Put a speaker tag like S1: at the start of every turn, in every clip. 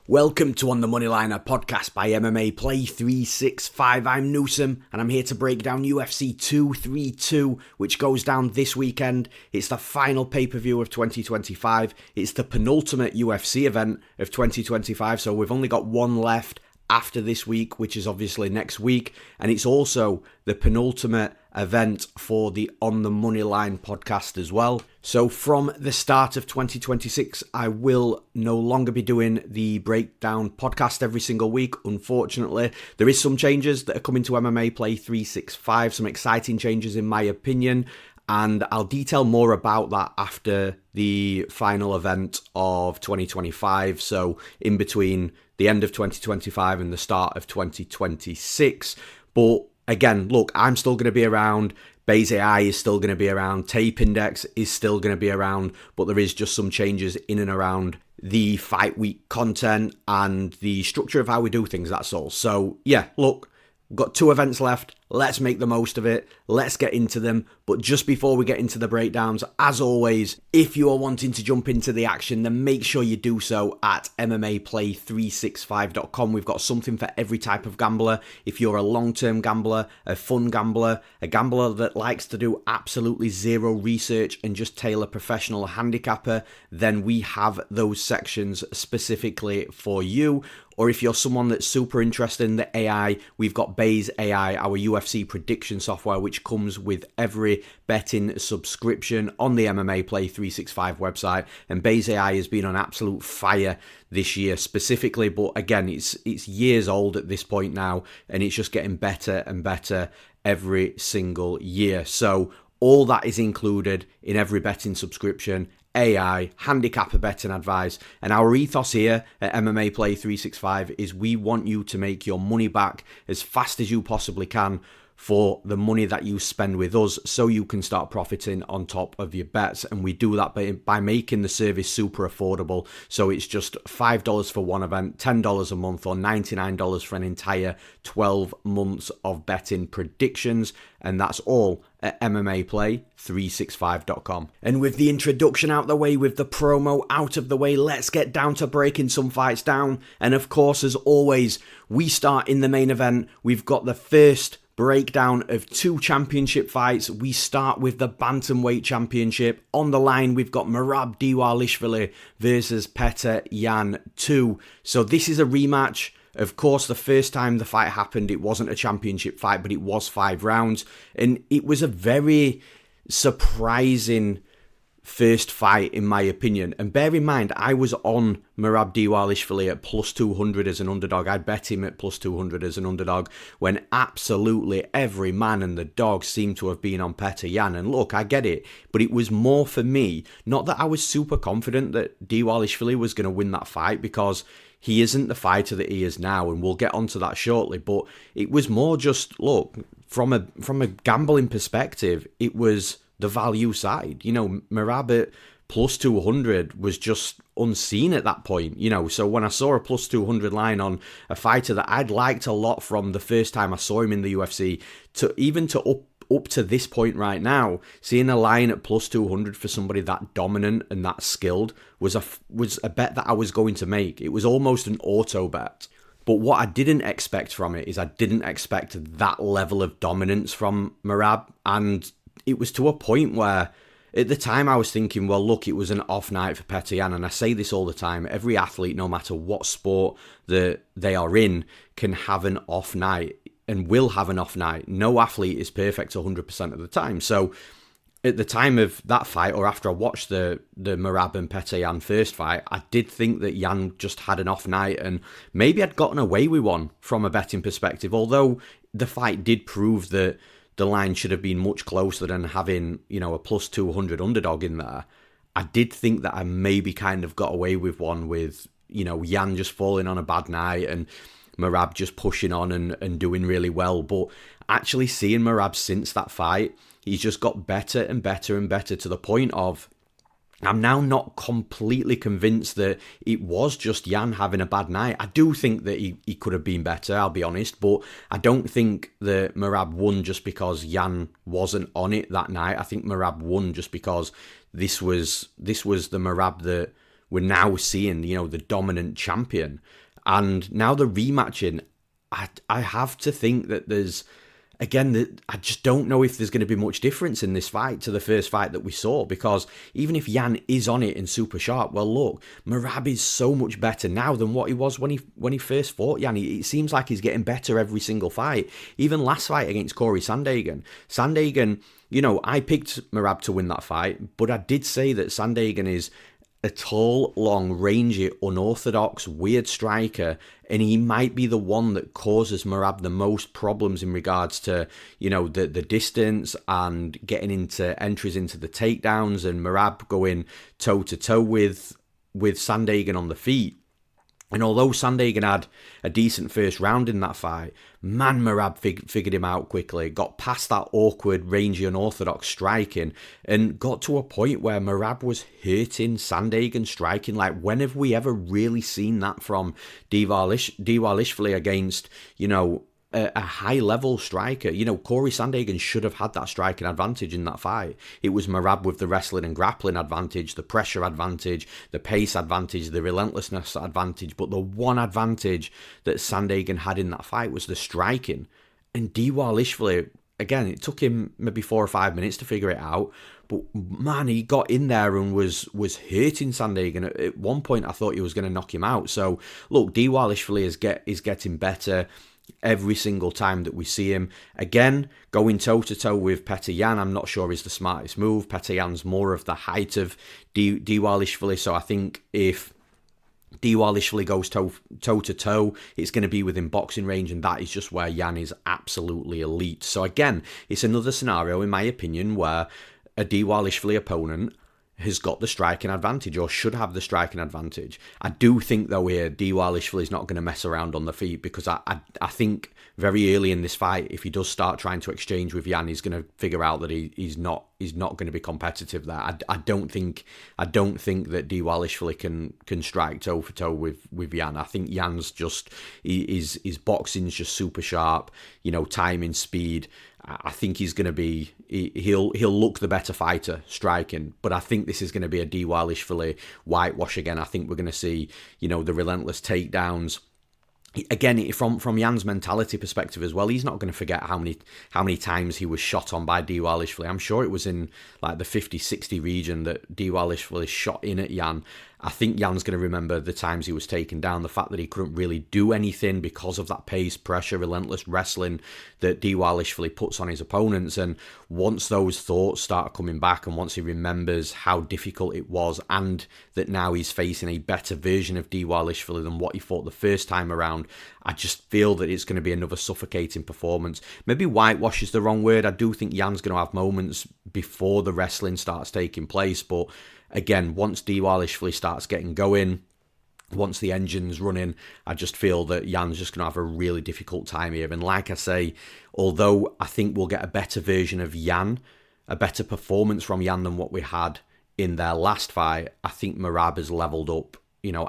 S1: Welcome to On the Moneyline, a podcast by MMA Play 365. I'm Newsom, and I'm here to break down UFC 232, which goes down this weekend. It's the final pay-per-view of 2025. It's the penultimate UFC event of 2025, so we've only got one left after this week, which is obviously next week, and it's also the penultimate event for the On the Moneyline podcast as well. So from the start of 2026, I will no longer be doing the breakdown podcast every single week. Unfortunately, there is some changes that are coming to MMA Play 365, some exciting changes in my opinion, and I'll detail more about that after the final event of 2025. So in between the end of 2025 and the start of 2026. But again, look, I'm still going to be around. Base AI is still going to be around. Tape Index is still going to be around. But there is just some changes in and around the fight week content and the structure of how we do things, that's all. So yeah, look, we've got two events left. Let's make the most of it. Let's get into them. But just before we get into the breakdowns, as always, if you are wanting to jump into the action, then make sure you do so at MMAplay365.com. We've got something for every type of gambler. If you're a long-term gambler, a fun gambler, a gambler that likes to do absolutely zero research and just tailor professional handicapper, then we have those sections specifically for you. Or if you're someone that's super interested in the AI, we've got Base AI, our UFC prediction software, which comes with every betting subscription on the MMA Play 365 website. And Base AI has been on absolute fire this year specifically, but again, it's years old at this point now, and it's just getting better and better every single year. So all that is included in every betting subscription. AI, handicapper betting advice, and our ethos here at MMA Play 365 is we want you to make your money back as fast as you possibly can for the money that you spend with us, so you can start profiting on top of your bets. And we do that by making the service super affordable. So it's just $5 for one event, $10 a month, or $99 for an entire 12 months of betting predictions. And that's all at MMAplay365.com. And with the introduction out the way, with the promo out of the way, let's get down to breaking some fights down. And of course, as always, we start in the main event. We've got the first breakdown of two championship fights. We start with the Bantamweight Championship. On the line, we've got Merab Dvalishvili versus Petr Yan 2. So this is a rematch. Of course, the first time the fight happened, it wasn't a championship fight, but it was 5 rounds. And it was a very surprising first fight, in my opinion. And bear in mind, I was on Merab Dvalishvili at plus 200 as an underdog. I'd bet him at plus 200 as an underdog when absolutely every man and the dog seemed to have been on Petr Yan. And look, I get it, but it was more for me, not that I was super confident that Dvalishvili was going to win that fight, because he isn't the fighter that he is now, and we'll get onto that shortly. But it was more just, look, from a gambling perspective, it was the value side. You know, Merab at plus 200 was just unseen at that point, you know. So when I saw a plus 200 line on a fighter that I'd liked a lot from the first time I saw him in the UFC, to up to this point right now, seeing a line at plus 200 for somebody that dominant and that skilled was a bet that I was going to make. It was almost an auto bet. But what I didn't expect from it is I didn't expect that level of dominance from Merab. And it was to a point where at the time I was thinking, well, look, it was an off night for Petr Yan. And I say this all the time, every athlete, no matter what sport that they are in, can have an off night and will have an off night. No athlete is perfect 100% of the time. So at the time of that fight, or after I watched the Merab and Petr Yan first fight, I did think that Yan just had an off night, and maybe I'd gotten away with one from a betting perspective, although the fight did prove that the line should have been much closer than having, you know, a plus 200 underdog in there. I did think that I maybe kind of got away with one with, you know, Yan just falling on a bad night and Merab just pushing on and doing really well. But actually seeing Merab since that fight, he's just got better and better and better, to the point of I'm now not completely convinced that it was just Yan having a bad night. I do think that he could have been better, I'll be honest, but I don't think that Merab won just because Yan wasn't on it that night. I think Merab won just because this was the Merab that we're now seeing, the dominant champion. And now the rematching, I have to think that there's, again, I just don't know if there's going to be much difference in this fight to the first fight that we saw, because even if Yan is on it and super sharp, well, look, Merab is so much better now than what he was when he first fought Yan. It seems like he's getting better every single fight. Even last fight against Corey Sandhagen, I picked Merab to win that fight, but I did say that Sandhagen is a tall, long, rangy, unorthodox, weird striker, and he might be the one that causes Merab the most problems in regards to, the distance and getting into entries into the takedowns, and Merab going toe-to-toe with Sandhagen on the feet. And although Sandhagen had a decent first round in that fight, Merab figured him out quickly, got past that awkward, rangy, unorthodox striking, and got to a point where Merab was hurting Sandhagen striking. Like, when have we ever really seen that from Dvalishvili against, a high-level striker? Corey Sandhagen should have had that striking advantage in that fight. It was Merab with the wrestling and grappling advantage, the pressure advantage, the pace advantage, the relentlessness advantage. But the one advantage that Sandhagen had in that fight was the striking. And Dvalishvili, again, it took him maybe 4 or 5 minutes to figure it out. But, man, he got in there and was hurting Sandhagen. At one point, I thought he was going to knock him out. So, look, Dvalishvili is getting better every single time that we see him. Again, going toe-to-toe with Petr Yan, I'm not sure is the smartest move. Petr Yan's more of the height of Dvalishvili, so I think if Dvalishvili goes toe-to-toe, it's going to be within boxing range, and that is just where Yan is absolutely elite. So again, it's another scenario, in my opinion, where a Dvalishvili opponent has got the striking advantage, or should have the striking advantage. I do think, though, here, Dvalishvili is not going to mess around on the feet, because I think very early in this fight, if he does start trying to exchange with Yan, he's going to figure out that he's not going to be competitive there. I don't think that Dvalishvili can strike toe for toe with Yan. I think Yan's just his boxing's just super sharp, timing, speed. I think he's going to be, he'll look the better fighter striking, but I think this is going to be a Dvalishvili whitewash again. I think we're going to see, the relentless takedowns. Again, from Yan's mentality perspective as well, he's not going to forget how many times he was shot on by Dvalishvili. I'm sure it was in like the 50-60 region that Dvalishvili shot in at Yan. I think Yan's going to remember the times he was taken down, the fact that he couldn't really do anything because of that pace, pressure, relentless wrestling that Dvalishvili puts on his opponents. And once those thoughts start coming back, and once he remembers how difficult it was, and that now he's facing a better version of Dvalishvili than what he fought the first time around, I just feel that it's going to be another suffocating performance. Maybe whitewash is the wrong word. I do think Yan's going to have moments before the wrestling starts taking place, but again, once Dvalishvili starts getting going, once the engine's running, I just feel that Yan's just going to have a really difficult time here. And like I say, although I think we'll get a better version of Yan, a better performance from Yan than what we had in their last fight, I think Merab has leveled up,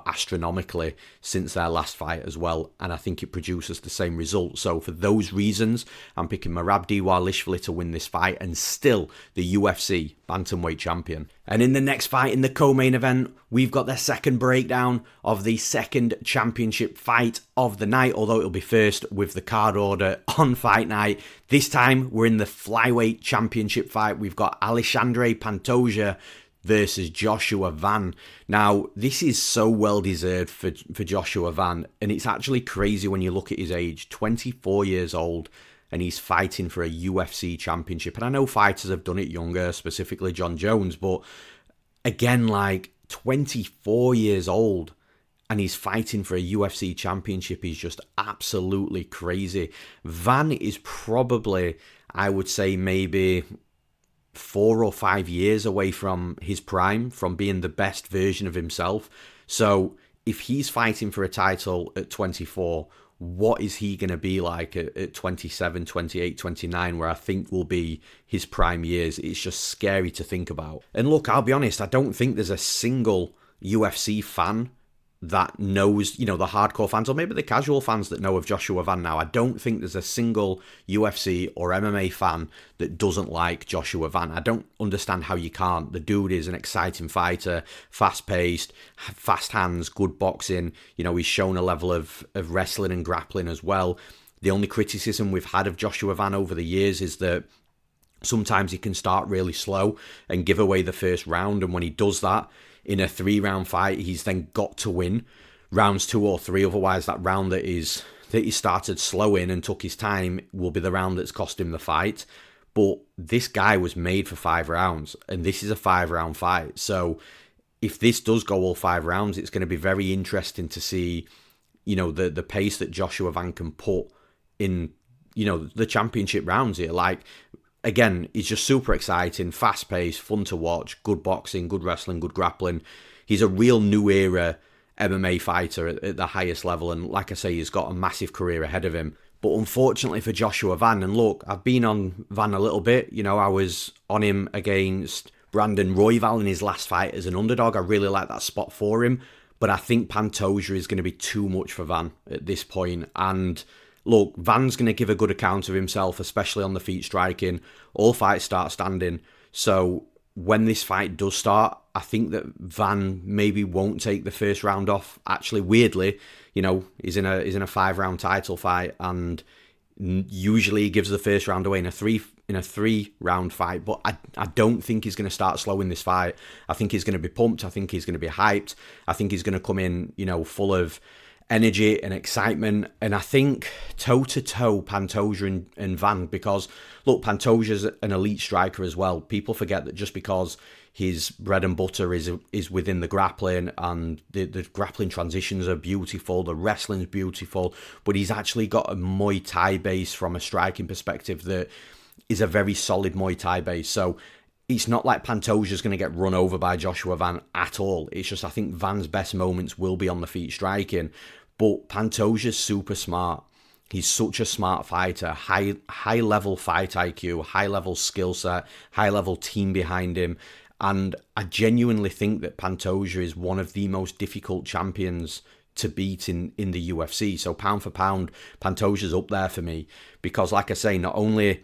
S1: astronomically since their last fight as well, and I think it produces the same result. So for those reasons, I'm picking Merab Dvalishvili to win this fight and still the UFC bantamweight champion. And in the next fight, in the co-main event, we've got the second breakdown of the second championship fight of the night, although it'll be first with the card order on fight night. This time, we're in the flyweight championship fight. We've got Alexandre Pantoja versus Joshua Van. Now, this is so well-deserved for Joshua Van, and it's actually crazy when you look at his age, 24 years old, and he's fighting for a UFC championship. And I know fighters have done it younger, specifically John Jones, but again, 24 years old, and he's fighting for a UFC championship is just absolutely crazy. Van is probably, I would say, maybe 4 or 5 years away from his prime, from being the best version of himself. So if he's fighting for a title at 24, what is he going to be like at 27, 28, 29, where I think will be his prime years? It's just scary to think about. And look, I'll be honest, I don't think there's a single UFC fan that knows, the hardcore fans, or maybe the casual fans that know of Joshua Van now, I don't think there's a single UFC or MMA fan that doesn't like Joshua Van. I don't understand how you can't. The dude is an exciting fighter, fast-paced, fast hands, good boxing. He's shown a level of wrestling and grappling as well. The only criticism we've had of Joshua Van over the years is that sometimes he can start really slow and give away the first round, and when he does that, in a 3-round fight, he's then got to win rounds 2 or 3. Otherwise, that round that he started slow in and took his time will be the round that's cost him the fight. But this guy was made for 5 rounds, and this is a 5-round fight. So if this does go all 5 rounds, it's going to be very interesting to see, the pace that Joshua Van can put in, the championship rounds here. Like, again, he's just super exciting, fast-paced, fun to watch, good boxing, good wrestling, good grappling. He's a real new era MMA fighter at the highest level, and like I say, he's got a massive career ahead of him. But unfortunately for Joshua Van, and look, I've been on Van a little bit, I was on him against Brandon Royval in his last fight as an underdog. I really like that spot for him, but I think Pantoja is going to be too much for Van at this point, and look, Van's going to give a good account of himself, especially on the feet striking. All fights start standing. So when this fight does start, I think that Van maybe won't take the first round off. Actually, weirdly, he's in a 5-round title fight, and usually he gives the first round away in a 3-round fight. But I don't think he's going to start slow in this fight. I think he's going to be pumped. I think he's going to be hyped. I think he's going to come in, full of energy and excitement, and I think toe-to-toe Pantoja and Van, because look, Pantoja's an elite striker as well. People forget that just because his bread and butter is within the grappling, and the grappling transitions are beautiful, the wrestling's beautiful, but he's actually got a Muay Thai base from a striking perspective that is a very solid Muay Thai base. So it's not like Pantoja's going to get run over by Joshua Van at all. It's just I think Van's best moments will be on the feet striking. But Pantoja's super smart. He's such a smart fighter. High level fight IQ, high level skill set, high level team behind him. And I genuinely think that Pantoja is one of the most difficult champions to beat in the UFC. So pound for pound, Pantoja's up there for me. Because like I say, not only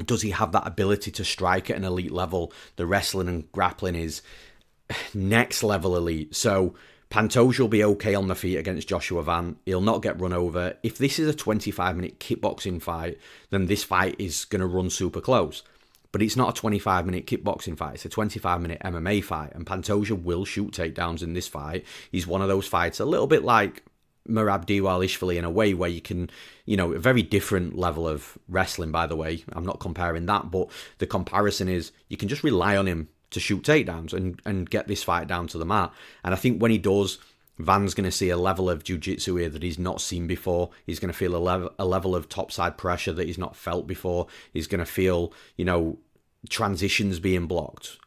S1: does he have that ability to strike at an elite level, the wrestling and grappling is next level elite. So Pantoja will be okay on the feet against Joshua Van. He'll not get run over. If this is a 25-minute kickboxing fight, then this fight is going to run super close. But it's not a 25-minute kickboxing fight. It's a 25-minute MMA fight. And Pantoja will shoot takedowns in this fight. He's one of those fights, a little bit like Merab Dvalishvili in a way, where you can, a very different level of wrestling, by the way. I'm not comparing that, but the comparison is you can just rely on him to shoot takedowns and get this fight down to the mat. And I think when he does, Van's going to see a level of jiu-jitsu here that he's not seen before. He's going to feel a level of topside pressure that he's not felt before. He's going to feel, transitions being blocked.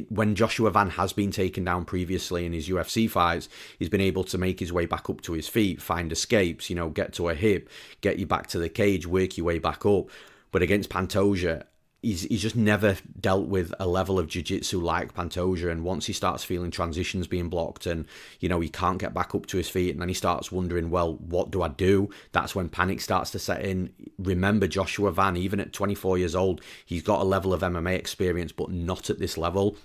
S1: When Joshua Van has been taken down previously in his UFC fights, he's been able to make his way back up to his feet, find escapes, get to a hip, get you back to the cage, work your way back up. But against Pantoja, he's just never dealt with a level of jiu-jitsu like Pantoja, and once he starts feeling transitions being blocked and, he can't get back up to his feet, and then he starts wondering, well, what do I do? That's when panic starts to set in. Remember, Joshua Van, even at 24 years old, he's got a level of MMA experience, but not at this level.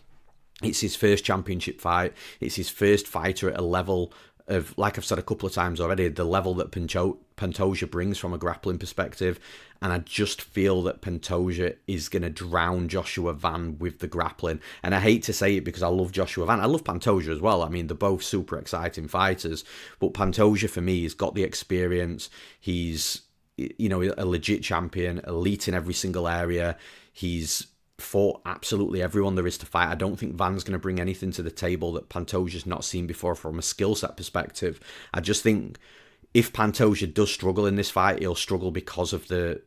S1: It's his first championship fight. It's his first fighter at a level of, like I've said a couple of times already, the level that Pantoja brings from a grappling perspective. And I just feel that Pantoja is going to drown Joshua Van with the grappling. And I hate to say it because I love Joshua Van. I love Pantoja as well. I mean, they're both super exciting fighters. But Pantoja, for me, has got the experience. He's, a legit champion, elite in every single area. He's fought absolutely everyone there is to fight. I don't think Van's going to bring anything to the table that Pantoja's not seen before from a skill set perspective. I just think if Pantoja does struggle in this fight, he'll struggle because of the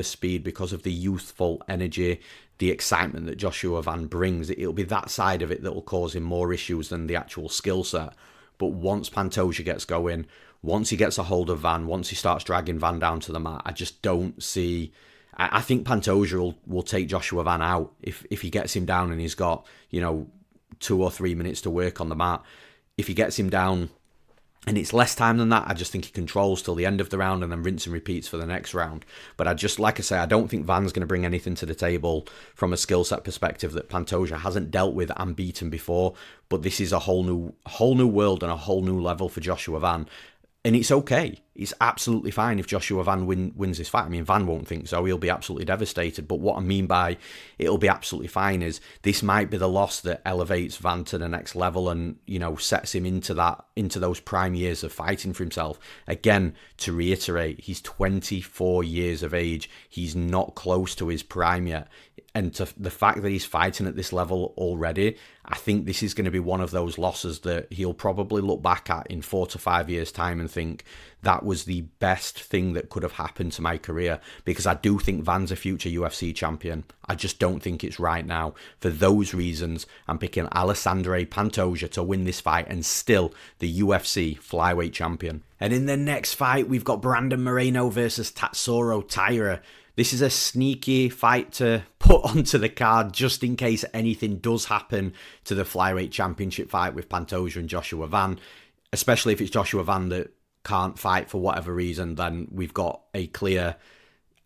S1: speed, because of the youthful energy, the excitement that Joshua Van brings. It'll be that side of it that will cause him more issues than the actual skill set. But once Pantoja gets going, once he gets a hold of Van, once he starts dragging Van down to the mat, I just don't see... I think Pantoja will take Joshua Van out if he gets him down and he's got, 2 or 3 minutes to work on the mat. If he gets him down And it's less time than that. I just think he controls till the end of the round and then rinse and repeats for the next round. But like I say, I don't think Van's going to bring anything to the table from a skill set perspective that Pantoja hasn't dealt with and beaten before. But this is a whole new world and a whole new level for Joshua Van. And it's okay. It's absolutely fine if Joshua Van wins this fight. I mean, Van won't think so. He'll be absolutely devastated. But what I mean by it'll be absolutely fine is this might be the loss that elevates Van to the next level and, sets him into those prime years of fighting for himself. Again, to reiterate, he's 24 years of age. He's not close to his prime yet. And the fact that he's fighting at this level already, I think this is going to be one of those losses that he'll probably look back at in 4 to 5 years' time and think, that was the best thing that could have happened to my career, because I do think Van's a future UFC champion. I just don't think it's right now. For those reasons, I'm picking Alexandre Pantoja to win this fight and still the UFC flyweight champion. And in the next fight, we've got Brandon Moreno versus Tatsuro Taira. This is a sneaky fight to put onto the card just in case anything does happen to the flyweight championship fight with Pantoja and Joshua Van, especially if it's Joshua Van that can't fight for whatever reason. Then we've got a clear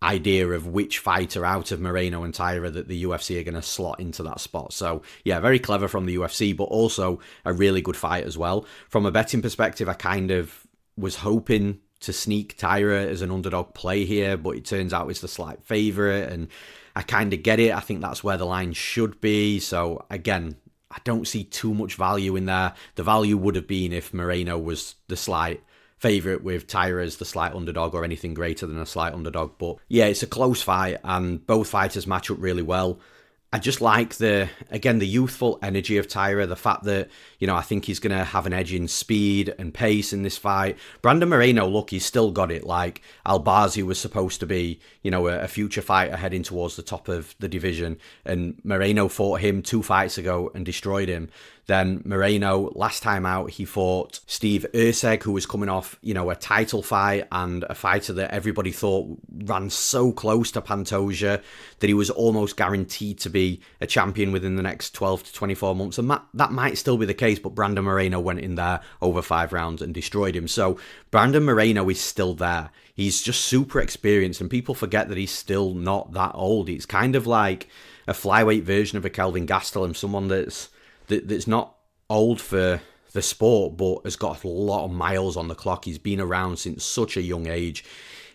S1: idea of which fighter out of Moreno and Taira that the UFC are going to slot into that spot. So yeah, very clever from the UFC, but also a really good fight as well. From a betting perspective, I kind of was hoping to sneak Taira as an underdog play here, but it turns out it's the slight favourite, and I kind of get it. I think that's where the line should be. So again, I don't see too much value in there. The value would have been if Moreno was the slight favourite with Taira as the slight underdog or anything greater than a slight underdog. But yeah, it's a close fight and both fighters match up really well. I just like the youthful energy of Taira, the fact that, I think he's going to have an edge in speed and pace in this fight. Brandon Moreno, look, he's still got it. Like, Albazi was supposed to be, a future fighter heading towards the top of the division, and Moreno fought him 2 fights ago and destroyed him. Then Moreno, last time out, he fought Steve Erceg, who was coming off, a title fight and a fighter that everybody thought ran so close to Pantoja that he was almost guaranteed to be a champion within the next 12 to 24 months. And that might still be the case, but Brandon Moreno went in there over 5 rounds and destroyed him. So Brandon Moreno is still there. He's just super experienced, and people forget that he's still not that old. It's kind of like a flyweight version of a Kelvin Gastelum, someone that's not old for the sport, but has got a lot of miles on the clock. He's been around since such a young age,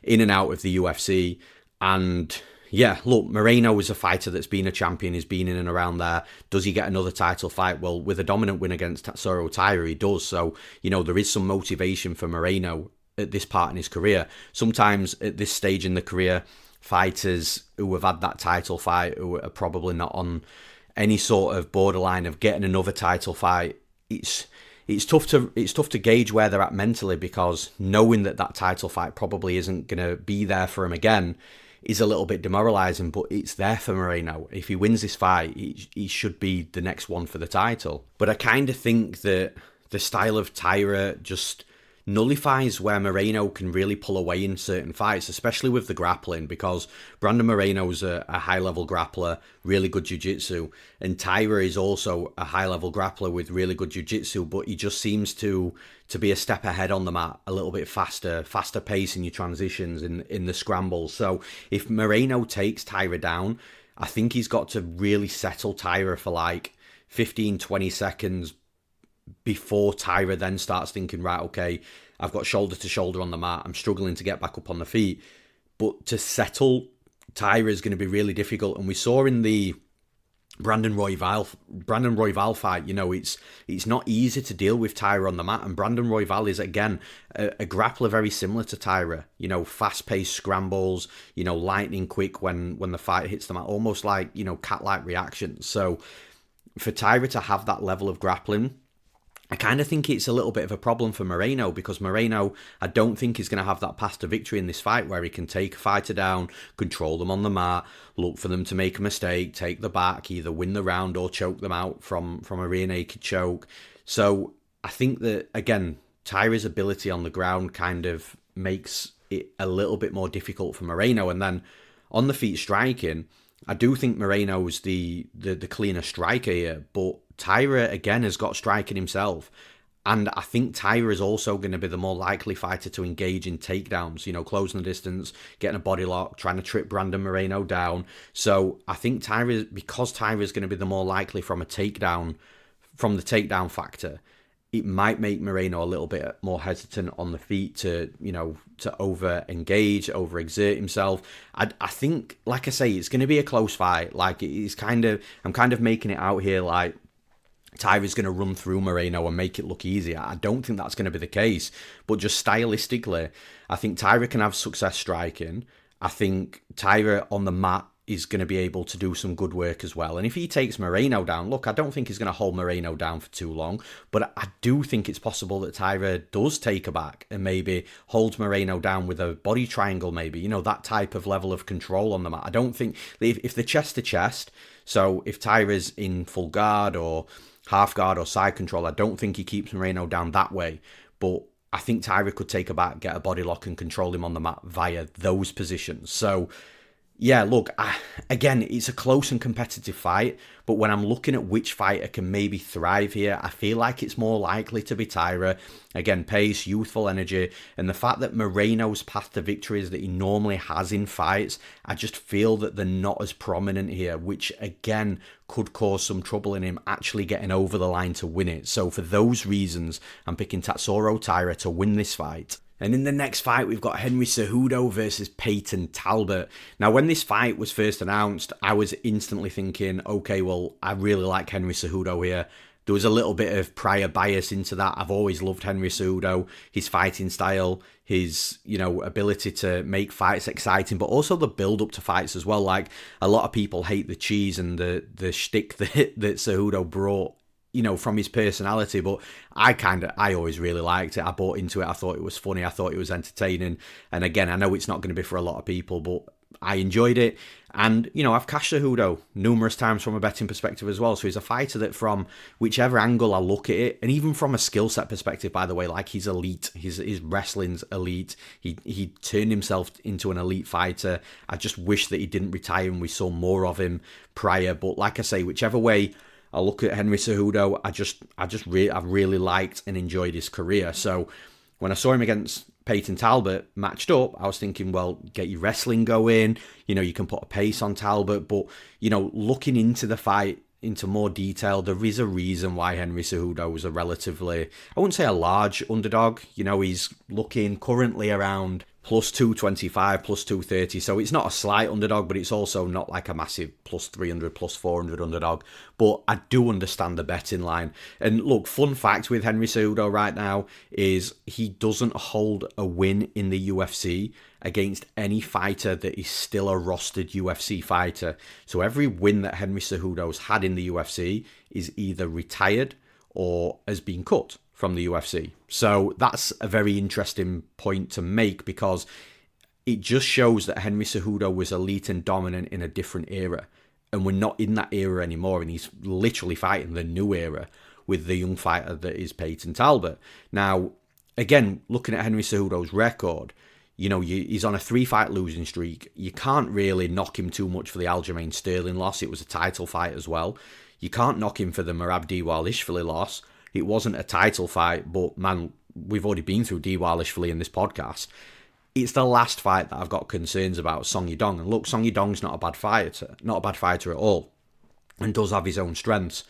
S1: in and out of the UFC. And yeah, look, Moreno is a fighter that's been a champion. He's been in and around there. Does he get another title fight? Well, with a dominant win against Tatsuro Taira, he does. So, there is some motivation for Moreno at this part in his career. Sometimes at this stage in the career, fighters who have had that title fight, who are probably not on any sort of borderline of getting another title fight, it's tough to gauge where they're at mentally, because knowing that title fight probably isn't going to be there for him again is a little bit demoralising. But it's there for Moreno. If he wins this fight, he should be the next one for the title. But I kind of think that the style of Taira just nullifies where Moreno can really pull away in certain fights, especially with the grappling, because Brandon Moreno's a high-level grappler, really good jiu-jitsu, and Taira is also a high-level grappler with really good jiu-jitsu, but he just seems to be a step ahead on the mat, a little bit faster pace in your transitions, in the scrambles. So if Moreno takes Taira down, I think he's got to really settle Taira for like 15-20 seconds before Taira then starts thinking, right, okay, I've got shoulder to shoulder on the mat, I'm struggling to get back up on the feet. But to settle Taira is going to be really difficult. And we saw in the Brandon Royval fight, it's not easy to deal with Taira on the mat. And Brandon Royval is, again, a grappler very similar to Taira. Fast-paced scrambles, lightning quick when the fight hits the mat, almost like, cat-like reactions. So for Taira to have that level of grappling, I kind of think it's a little bit of a problem for Moreno, because Moreno, I don't think he's going to have that path to victory in this fight where he can take a fighter down, control them on the mat, look for them to make a mistake, take the back, either win the round or choke them out from a rear naked choke. So I think that, again, Taira's ability on the ground kind of makes it a little bit more difficult for Moreno. And then on the feet striking, I do think Moreno's the cleaner striker here, but Taira, again, has got striking himself. And I think Taira is also going to be the more likely fighter to engage in takedowns, closing the distance, getting a body lock, trying to trip Brandon Moreno down. So I think because Taira is going to be the more likely from the takedown factor, it might make Moreno a little bit more hesitant on the feet to over-engage, over-exert himself. I think, like I say, it's going to be a close fight. Like, I'm kind of making it out here like Taira's going to run through Moreno and make it look easier. I don't think that's going to be the case. But just stylistically, I think Taira can have success striking. I think Taira on the mat is going to be able to do some good work as well. And if he takes Moreno down, look, I don't think he's going to hold Moreno down for too long, but I do think it's possible that Taira does take a back and maybe holds Moreno down with a body triangle, maybe, that type of level of control on the mat. I don't think, if the chest to chest, so if Taira's in full guard or half guard or side control, I don't think he keeps Moreno down that way, but I think Taira could take a back, get a body lock and control him on the mat via those positions. So yeah, look, again, it's a close and competitive fight, but when I'm looking at which fighter can maybe thrive here, I feel like it's more likely to be Taira. Again, pace, youthful energy, and the fact that Moreno's path to victories that he normally has in fights, I just feel that they're not as prominent here, which again could cause some trouble in him actually getting over the line to win it. So for those reasons, I'm picking Tatsuro Taira to win this fight. And in the next fight, we've got Henry Cejudo versus Payton Talbott. Now, when this fight was first announced, I was instantly thinking, okay, well, I really like Henry Cejudo here. There was a little bit of prior bias into that. I've always loved Henry Cejudo, his fighting style, his, ability to make fights exciting, but also the build up to fights as well. Like, a lot of people hate the cheese and the shtick that Cejudo brought, from his personality, but I always really liked it. I bought into it. I thought it was funny. I thought it was entertaining. And again, I know it's not going to be for a lot of people, but I enjoyed it. And, I've cashed Cejudo numerous times from a betting perspective as well. So he's a fighter that from whichever angle I look at it, and even from a skill set perspective, by the way, like he's elite. His wrestling's elite. He turned himself into an elite fighter. I just wish that he didn't retire and we saw more of him prior. But like I say, whichever way I look at Henry Cejudo, I've really liked and enjoyed his career. So when I saw him against Payton Talbott matched up, I was thinking, well, get your wrestling going. You can put a pace on Talbott. But, looking into the fight into more detail, there is a reason why Henry Cejudo was a relatively, I wouldn't say a large underdog. He's looking currently around plus 225, plus 230. So it's not a slight underdog, but it's also not like a massive plus 300, plus 400 underdog. But I do understand the betting line. And look, fun fact with Henry Cejudo right now is he doesn't hold a win in the UFC against any fighter that is still a rostered UFC fighter. So every win that Henry Cejudo's had in the UFC is either retired or has been cut from the UFC. So that's a very interesting point to make because it just shows that Henry Cejudo was elite and dominant in a different era. And we're not in that era anymore. And he's literally fighting the new era with the young fighter that is Payton Talbott. Now, again, looking at Henry Cejudo's record, he's on a 3-fight losing streak. You can't really knock him too much for the Aljamain Sterling loss. It was a title fight as well. You can't knock him for the Merab Dvalishvili loss. It wasn't a title fight, but man, we've already been through Dvalishvili in this podcast. It's the last fight that I've got concerns about, Song Yadong. And look, Song Yadong's not a bad fighter at all, and does have his own strengths.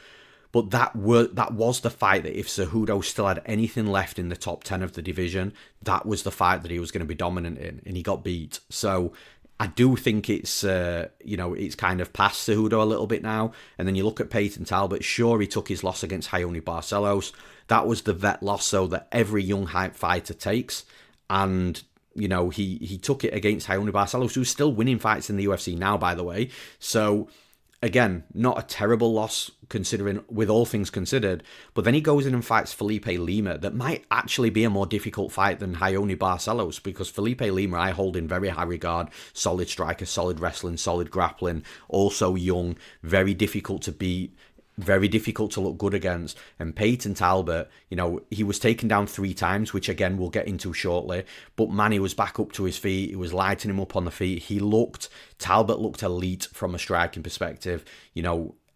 S1: But that was the fight that if Cejudo still had anything left in the top 10 of the division, that was the fight that he was going to be dominant in, and he got beat. So I do think it's kind of past Cejudo a little bit now. And then you look at Payton Talbott, sure, he took his loss against Raoni Barcelos. That was the vet loss, so that every young hype fighter takes. And, he took it against Raoni Barcelos, who's still winning fights in the UFC now, by the way. So again, not a terrible loss considering, with all things considered. But then he goes in and fights Felipe Lima. That might actually be a more difficult fight than Raoni Barcelos, because Felipe Lima I hold in very high regard. Solid striker, solid wrestling, solid grappling. Also young, very difficult to beat, very difficult to look good against. And Payton Talbott, he was taken down 3 times, which again we'll get into shortly. But man, he was back up to his feet. He was lighting him up on the feet. Talbott looked elite from a striking perspective.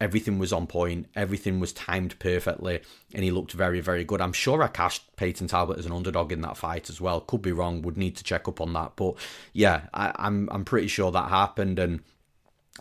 S1: everything was on point, everything was timed perfectly, and he looked very, very good. I'm sure I cashed Payton Talbott as an underdog in that fight as well. Could be wrong, would need to check up on that. But yeah, I'm pretty sure that happened. And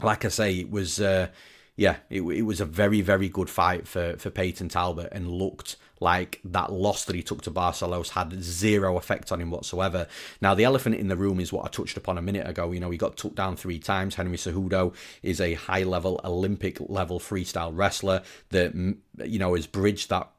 S1: like I say, it was it was a very, very good fight for Payton Talbott, and looked like that loss that he took to Barcelos had zero effect on him whatsoever. Now, the elephant in the room is what I touched upon a minute ago. He got took down 3 times. Henry Cejudo is a high-level, Olympic-level freestyle wrestler that, has bridged that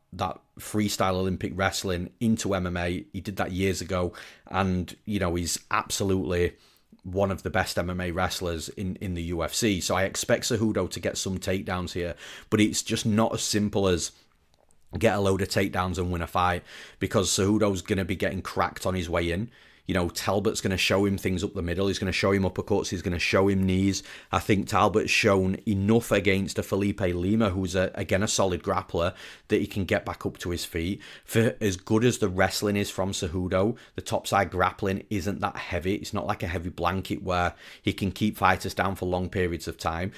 S1: freestyle Olympic wrestling into MMA. He did that years ago, and, he's absolutely one of the best MMA wrestlers in the UFC. So I expect Cejudo to get some takedowns here, but it's just not as simple as get a load of takedowns and win a fight, because Cejudo's going to be getting cracked on his way in. Talbott's going to show him things up the middle. He's going to show him uppercuts. He's going to show him knees. I think Talbott's shown enough against a Felipe Lima, who's, again, a solid grappler, that he can get back up to his feet. For as good as the wrestling is from Cejudo, the topside grappling isn't that heavy. It's not like a heavy blanket where he can keep fighters down for long periods of time.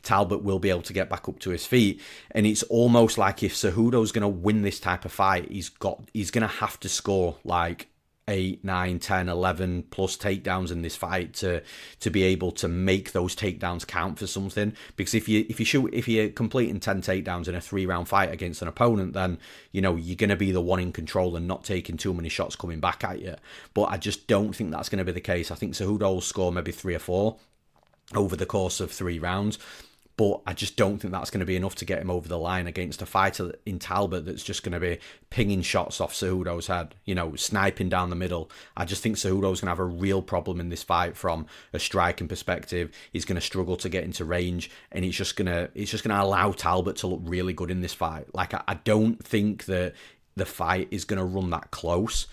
S1: Talbott will be able to get back up to his feet, and it's almost like if Cejudo's going to win this type of fight, he's going to have to score like 8, 9, 10, 11 plus takedowns in this fight to be able to make those takedowns count for something. Because if you're completing 10 takedowns in a 3-round fight against an opponent, then you're going to be the one in control and not taking too many shots coming back at you. But I just don't think that's going to be the case. I think Cejudo will score maybe 3 or 4 over the course of 3 rounds. But I just don't think that's going to be enough to get him over the line against a fighter in Talbott that's just going to be pinging shots off Cejudo's head, sniping down the middle. I just think Cejudo's going to have a real problem in this fight from a striking perspective. He's going to struggle to get into range, and it's just going to allow Talbott to look really good in this fight. Like, I don't think that the fight is going to run that close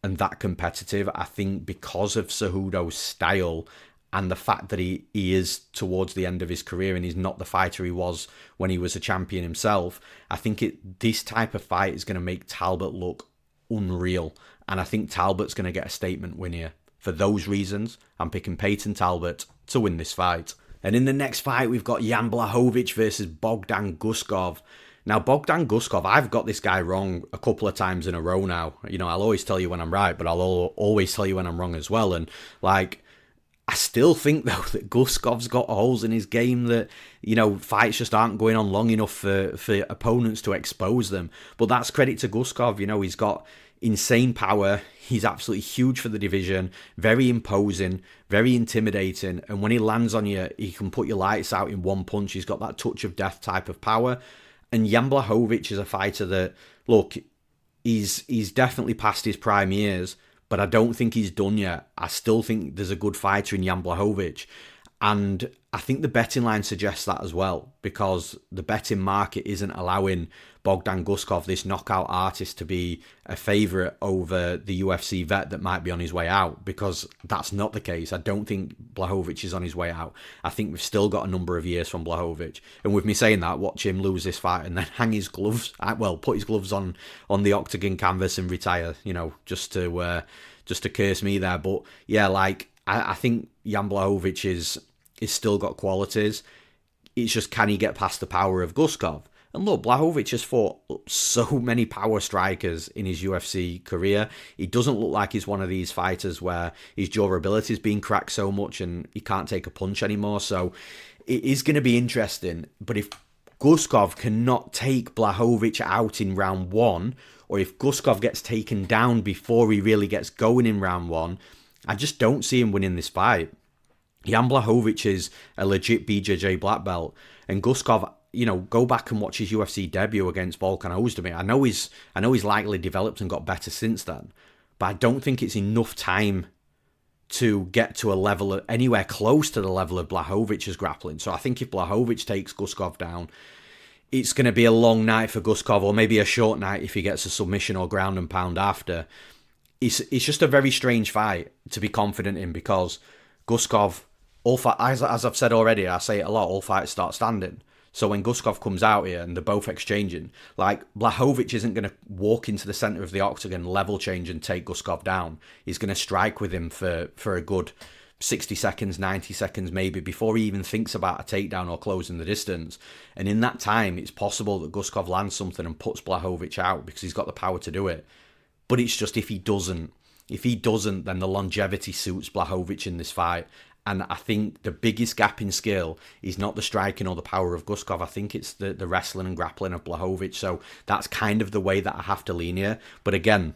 S1: and that competitive. I think because of Cejudo's style and the fact that he is towards the end of his career and he's not the fighter he was when he was a champion himself, I think this type of fight is going to make Talbott look unreal. And I think Talbott's going to get a statement win here. For those reasons, I'm picking Payton Talbott to win this fight. And in the next fight, we've got Jan Blachowicz versus Bogdan Guskov. Now, Bogdan Guskov, I've got this guy wrong a couple of times in a row now. I'll always tell you when I'm right, but I'll always tell you when I'm wrong as well. And, I still think, though, that Guskov's got holes in his game that, fights just aren't going on long enough for opponents to expose them. But that's credit to Guskov. He's got insane power. He's absolutely huge for the division, very imposing, very intimidating. And when he lands on you, he can put your lights out in one punch. He's got that touch of death type of power. And Jan Blachowicz is a fighter that, look, he's definitely past his prime years, but I don't think he's done yet. I still think there's a good fighter in Jan Blachowicz. And I think the betting line suggests that as well, because the betting market isn't allowing Bogdan Guskov, this knockout artist, to be a favourite over the UFC vet that might be on his way out, because that's not the case. I don't think Blachowicz is on his way out. I think we've still got a number of years from Blachowicz. And with me saying that, watch him lose this fight and then hang his gloves, put his gloves on the octagon canvas and retire, just to curse me there. But yeah, I think Jan Blachowicz is still got qualities. It's just, can he get past the power of Guskov? And look, Blachowicz has fought so many power strikers in his UFC career. He doesn't look like he's one of these fighters where his durability is being cracked so much and he can't take a punch anymore. So it is going to be interesting. But if Guskov cannot take Blachowicz out in round 1, or if Guskov gets taken down before he really gets going in round 1, I just don't see him winning this fight. Jan Blachowicz is a legit BJJ black belt, and Guskov, go back and watch his UFC debut against Volkan Ozdemir. I know he's likely developed and got better since then, but I don't think it's enough time to get to a level anywhere close to the level of Blachowicz's grappling. So I think if Blachowicz takes Guskov down, it's going to be a long night for Guskov, or maybe a short night if he gets a submission or ground and pound after. It's just a very strange fight to be confident in, because Guskov, as I've said already, I say it a lot, all fights start standing. So when Guskov comes out here and they're both exchanging, Blachowicz isn't going to walk into the centre of the octagon, level change and take Guskov down. He's going to strike with him for a good 60 seconds, 90 seconds maybe, before he even thinks about a takedown or closing the distance. And in that time, it's possible that Guskov lands something and puts Blachowicz out because he's got the power to do it. But it's just if he doesn't, then the longevity suits Blachowicz in this fight. And I think the biggest gap in skill is not the striking or the power of Guskov. I think it's the wrestling and grappling of Blachowicz. So that's kind of the way that I have to lean here. But again,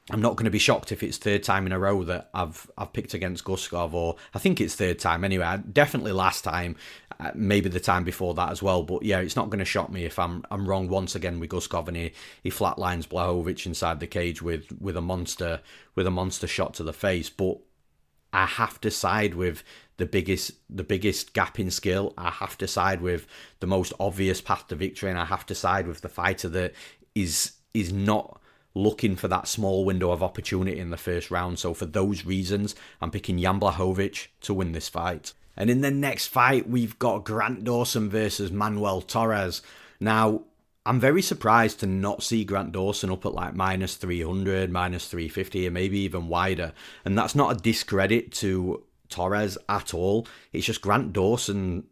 S1: I'm not going to be shocked if it's third time in a row that I've picked against Guskov, or I think it's third time anyway. Definitely last time, maybe the time before that as well. But yeah, it's not going to shock me if I'm wrong once again with Guskov and he flatlines Blachowicz inside the cage with a monster shot to the face. But I have to side with the biggest gap in skill. I have to side with the most obvious path to victory, and I have to side with the fighter that is not looking for that small window of opportunity in the first round. So for those reasons, I'm picking Jan Blachowicz to win this fight. And in the next fight, we've got Grant Dawson versus Manuel Torres. Now, I'm very surprised to not see Grant Dawson up at like minus 300, minus 350, or maybe even wider. And that's not a discredit to Torres at all. It's just Grant Dawson.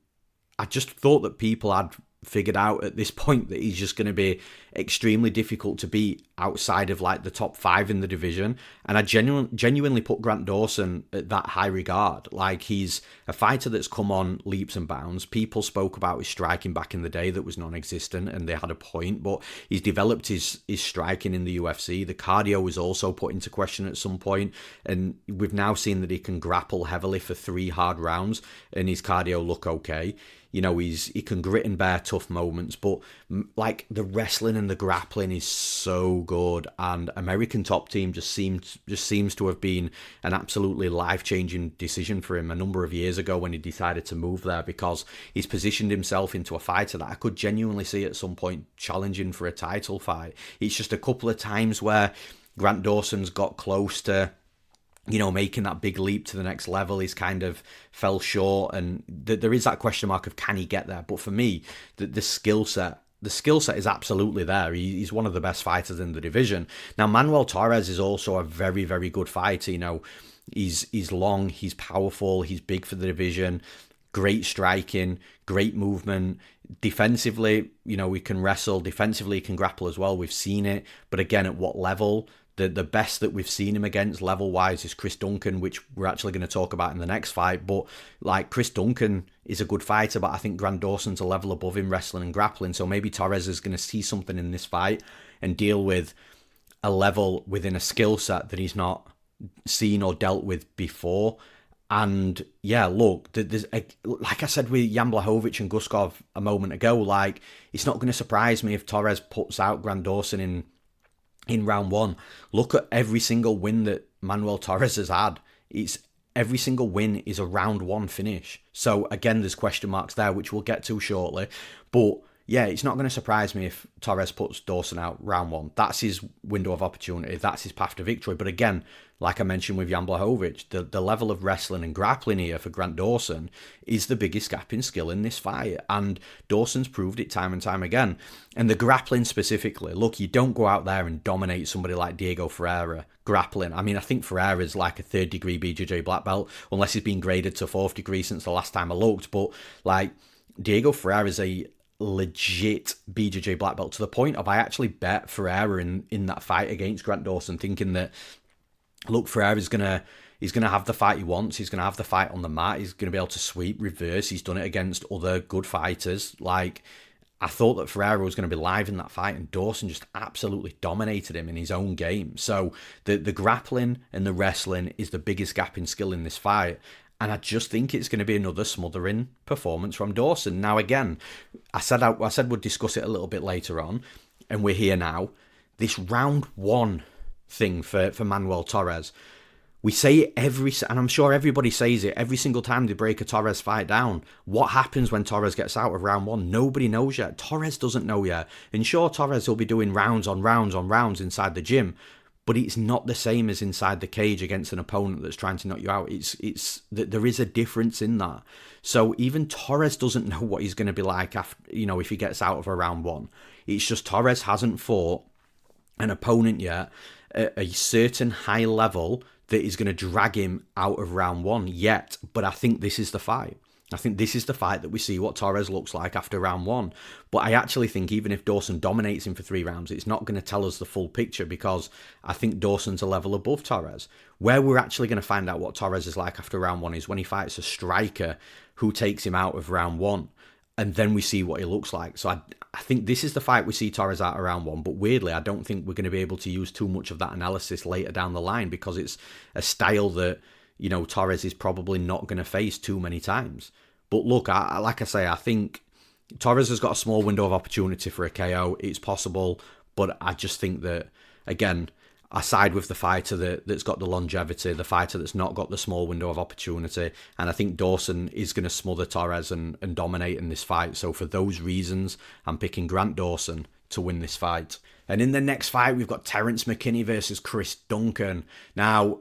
S1: I just thought that people had figured out at this point that he's just going to be extremely difficult to beat outside of like the top 5 in the division. And I genuinely put Grant Dawson at that high regard. Like, he's a fighter that's come on leaps and bounds. People spoke about his striking back in the day that was non-existent, and they had a point, but he's developed his striking in the UFC. The cardio was also put into question at some point, and we've now seen that he can grapple heavily for 3 hard rounds and his cardio look okay. You know, he can grit and bear tough moments, but like the wrestling and the grappling is so good. And American Top Team just seems to have been an absolutely life-changing decision for him a number of years ago when he decided to move there, because he's positioned himself into a fighter that I could genuinely see at some point challenging for a title fight. It's just a couple of times where Grant Dawson's got close to, you know, making that big leap to the next level. He's kind of fell short, and there is that question mark of can he get there. But for me, the skill set is absolutely there. He's one of the best fighters in the division. Now, Manuel Torres is also a very, very good fighter. You know, he's long, he's powerful, he's big for the division, great striking, great movement. Defensively, you know, he can wrestle. Defensively, he can grapple as well. We've seen it. But again, at what level? The best that we've seen him against level-wise is Chris Duncan, which we're actually going to talk about in the next fight. But like, Chris Duncan is a good fighter, but I think Grant Dawson's a level above him wrestling and grappling. So maybe Torres is going to see something in this fight and deal with a level within a skill set that he's not seen or dealt with before. And yeah, look, there's like I said with Jan Blachowicz and Guskov a moment ago, like, it's not going to surprise me if Torres puts out Grant Dawson in round 1. Look at every single win that Manuel Torres has had. Every single win is a round 1 finish. So again, there's question marks there, which we'll get to shortly. But yeah, it's not going to surprise me if Torres puts Dawson out round 1. That's his window of opportunity. That's his path to victory. But again, like I mentioned with Jan Blachowicz, the level of wrestling and grappling here for Grant Dawson is the biggest gap in skill in this fight. And Dawson's proved it time and time again. And the grappling specifically, look, you don't go out there and dominate somebody like Diego Ferreira grappling. I mean, I think Ferreira's like a 3rd degree BJJ black belt, unless he's been graded to 4th degree since the last time I looked. But like, Diego Ferreira's a legit BJJ black belt, to the point of I actually bet Ferreira in that fight against Grant Dawson, thinking that, look, Ferreira's he's gonna have the fight he wants. He's gonna have the fight on the mat. He's gonna be able to sweep, reverse. He's done it against other good fighters. Like, I thought that Ferreira was going to be live in that fight, and Dawson just absolutely dominated him in his own game. So the grappling and the wrestling is the biggest gap in skill in this fight. And I just think it's going to be another smothering performance from Dawson. Now, again, I said we'd discuss it a little bit later on, and we're here now. This round 1 thing for Manuel Torres, we say it and I'm sure everybody says it every single time they break a Torres fight down. What happens when Torres gets out of round 1? Nobody knows yet. Torres doesn't know yet. And sure, Torres will be doing rounds on rounds on rounds inside the gym, but it's not the same as inside the cage against an opponent that's trying to knock you out. There is a difference in that. So even Torres doesn't know what he's going to be like after, you know, if he gets out of a round 1. It's just Torres hasn't fought an opponent yet at a certain high level that is going to drag him out of round one yet, but I think this is the fight. I think this is the fight that we see what Torres looks like after round one. But I actually think even if Dawson dominates him for 3 rounds, it's not going to tell us the full picture, because I think Dawson's a level above Torres. Where we're actually going to find out what Torres is like after round one is when he fights a striker who takes him out of round one. And then we see what he looks like. So I think this is the fight we see Torres out of round one. But weirdly, I don't think we're going to be able to use too much of that analysis later down the line, because it's a style that, you know, Torres is probably not going to face too many times. But look, like I say, I think Torres has got a small window of opportunity for a KO. It's possible, but I just think that, again, I side with the fighter that's got the longevity, the fighter that's not got the small window of opportunity. And I think Dawson is going to smother Torres and dominate in this fight. So for those reasons, I'm picking Grant Dawson to win this fight. And in the next fight, we've got Terrance McKinney versus Chris Duncan. Now,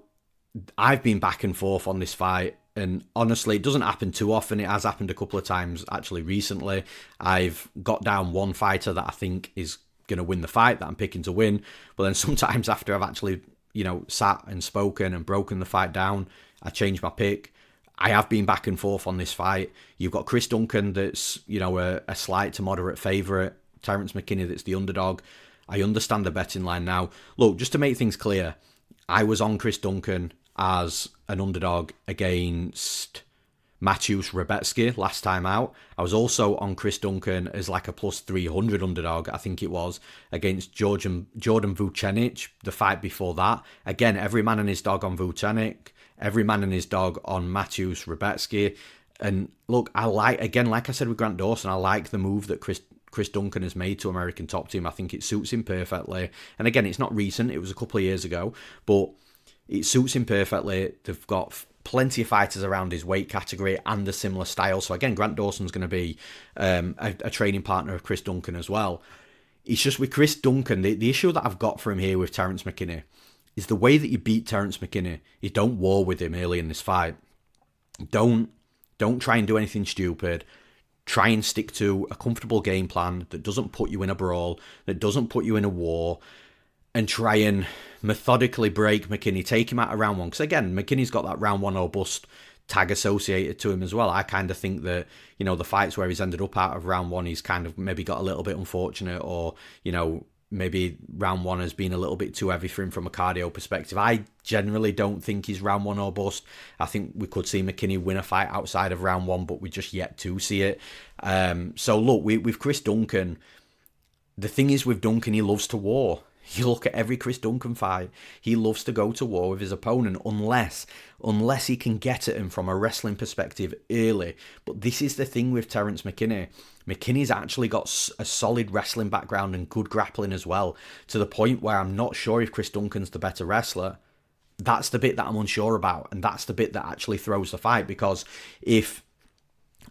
S1: I've been back and forth on this fight. And honestly, it doesn't happen too often. It has happened a couple of times actually recently. I've got down one fighter that I think is going to win the fight, that I'm picking to win. But then sometimes after I've actually, you know, sat and spoken and broken the fight down, I change my pick. I have been back and forth on this fight. You've got Chris Duncan that's, you know, a slight to moderate favourite. Terrance McKinney that's the underdog. I understand the betting line now. Look, just to make things clear, I was on Chris Duncan as an underdog against Mateusz Rebecki last time out. I was also on Chris Duncan as like a plus 300 underdog, I think it was, against Jordan Vucenic, the fight before that. Again, every man and his dog on Vucenic, every man and his dog on Mateusz Rebecki. And look, I like, again, like I said with Grant Dawson, I like the move that Chris Duncan has made to American Top Team. I think it suits him perfectly. And again, it's not recent, it was a couple of years ago, but it suits him perfectly. They've got plenty of fighters around his weight category and a similar style. So again, Grant Dawson's going to be a training partner of Chris Duncan as well. It's just with Chris Duncan, the issue that I've got for him here with Terrance McKinney is the way that you beat Terrance McKinney is don't war with him early in this fight. Don't try and do anything stupid. Try and stick to a comfortable game plan that doesn't put you in a brawl, that doesn't put you in a war, and try and methodically break McKinney, take him out of round one. Because again, McKinney's got that round one or bust tag associated to him as well. I kind of think that, you know, the fights where he's ended up out of round one, he's kind of maybe got a little bit unfortunate, or, you know, maybe round one has been a little bit too heavy for him from a cardio perspective. I generally don't think he's round one or bust. I think we could see McKinney win a fight outside of round one, but we just yet to see it. So look, with Chris Duncan, the thing is with Duncan, he loves to war. You look at every Chris Duncan fight, he loves to go to war with his opponent unless he can get at him from a wrestling perspective early. But this is the thing with Terrance McKinney. McKinney's actually got a solid wrestling background and good grappling as well, to the point where I'm not sure if Chris Duncan's the better wrestler. That's the bit that I'm unsure about, and that's the bit that actually throws the fight, because if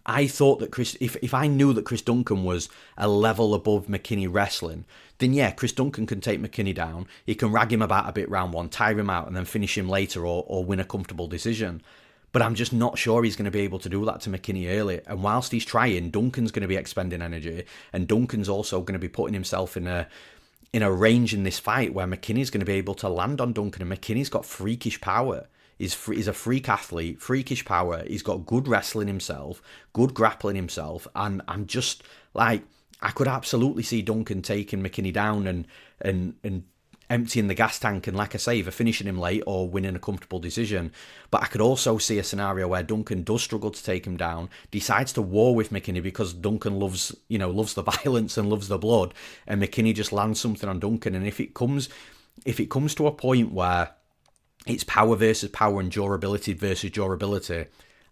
S1: I thought that if I knew that Chris Duncan was a level above McKinney wrestling, then yeah, Chris Duncan can take McKinney down. He can rag him about a bit round one, tire him out, and then finish him later, or win a comfortable decision. But I'm just not sure he's going to be able to do that to McKinney early. And whilst he's trying, Duncan's going to be expending energy, and Duncan's also going to be putting himself in a range in this fight where McKinney's going to be able to land on Duncan, and McKinney's got freakish power. He's a freak athlete, freakish power. He's got good wrestling himself, good grappling himself. And I'm just like, I could absolutely see Duncan taking McKinney down and emptying the gas tank, and like I say, either finishing him late or winning a comfortable decision. But I could also see a scenario where Duncan does struggle to take him down, decides to war with McKinney because Duncan loves the violence and loves the blood, and McKinney just lands something on Duncan. And if it comes to a point where it's power versus power and durability versus durability,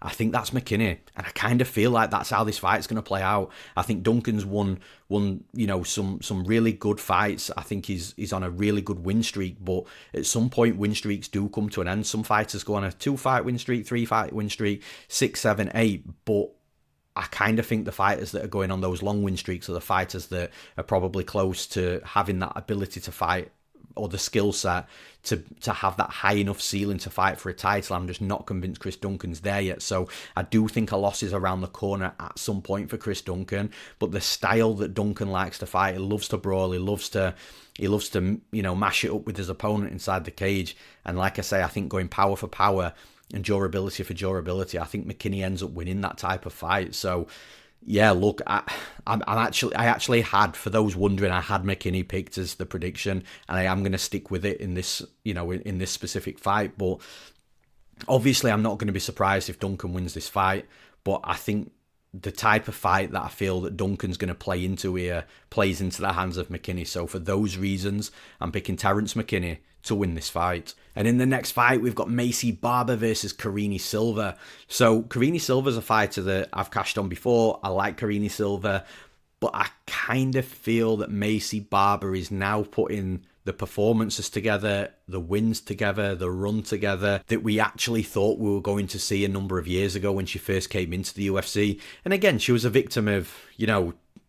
S1: I think that's McKinney, and I kind of feel like that's how this fight's going to play out. I think Duncan's won some really good fights. I think he's on a really good win streak, but at some point win streaks do come to an end. Some fighters go on a 2-fight win streak, 3-fight win streak, 6, 7, 8, but I kind of think the fighters that are going on those long win streaks are the fighters that are probably close to having that ability to fight or the skill set to have that high enough ceiling to fight for a title. I'm just not convinced Chris Duncan's there yet. So I do think a loss is around the corner at some point for Chris Duncan. But the style that Duncan likes to fight, he loves to brawl, he loves to mash it up with his opponent inside the cage. And like I say, I think going power for power and durability for durability, I think McKinney ends up winning that type of fight. So yeah, look, I actually had, for those wondering, I had McKinney picked as the prediction, and I am going to stick with it in this, in this specific fight. But obviously, I'm not going to be surprised if Duncan wins this fight. But I think the type of fight that I feel that Duncan's going to play into here plays into the hands of McKinney. So for those reasons, I'm picking Terrance McKinney to win this fight. And in the next fight, we've got Maycee Barber versus Karine Silva. So Karine Silva's a fighter that I've cashed on before. I like Karine Silva, but I kind of feel that Maycee Barber is now putting the performances together, the wins together, the run together that we actually thought we were going to see a number of years ago when she first came into the UFC. And again, she was a victim of,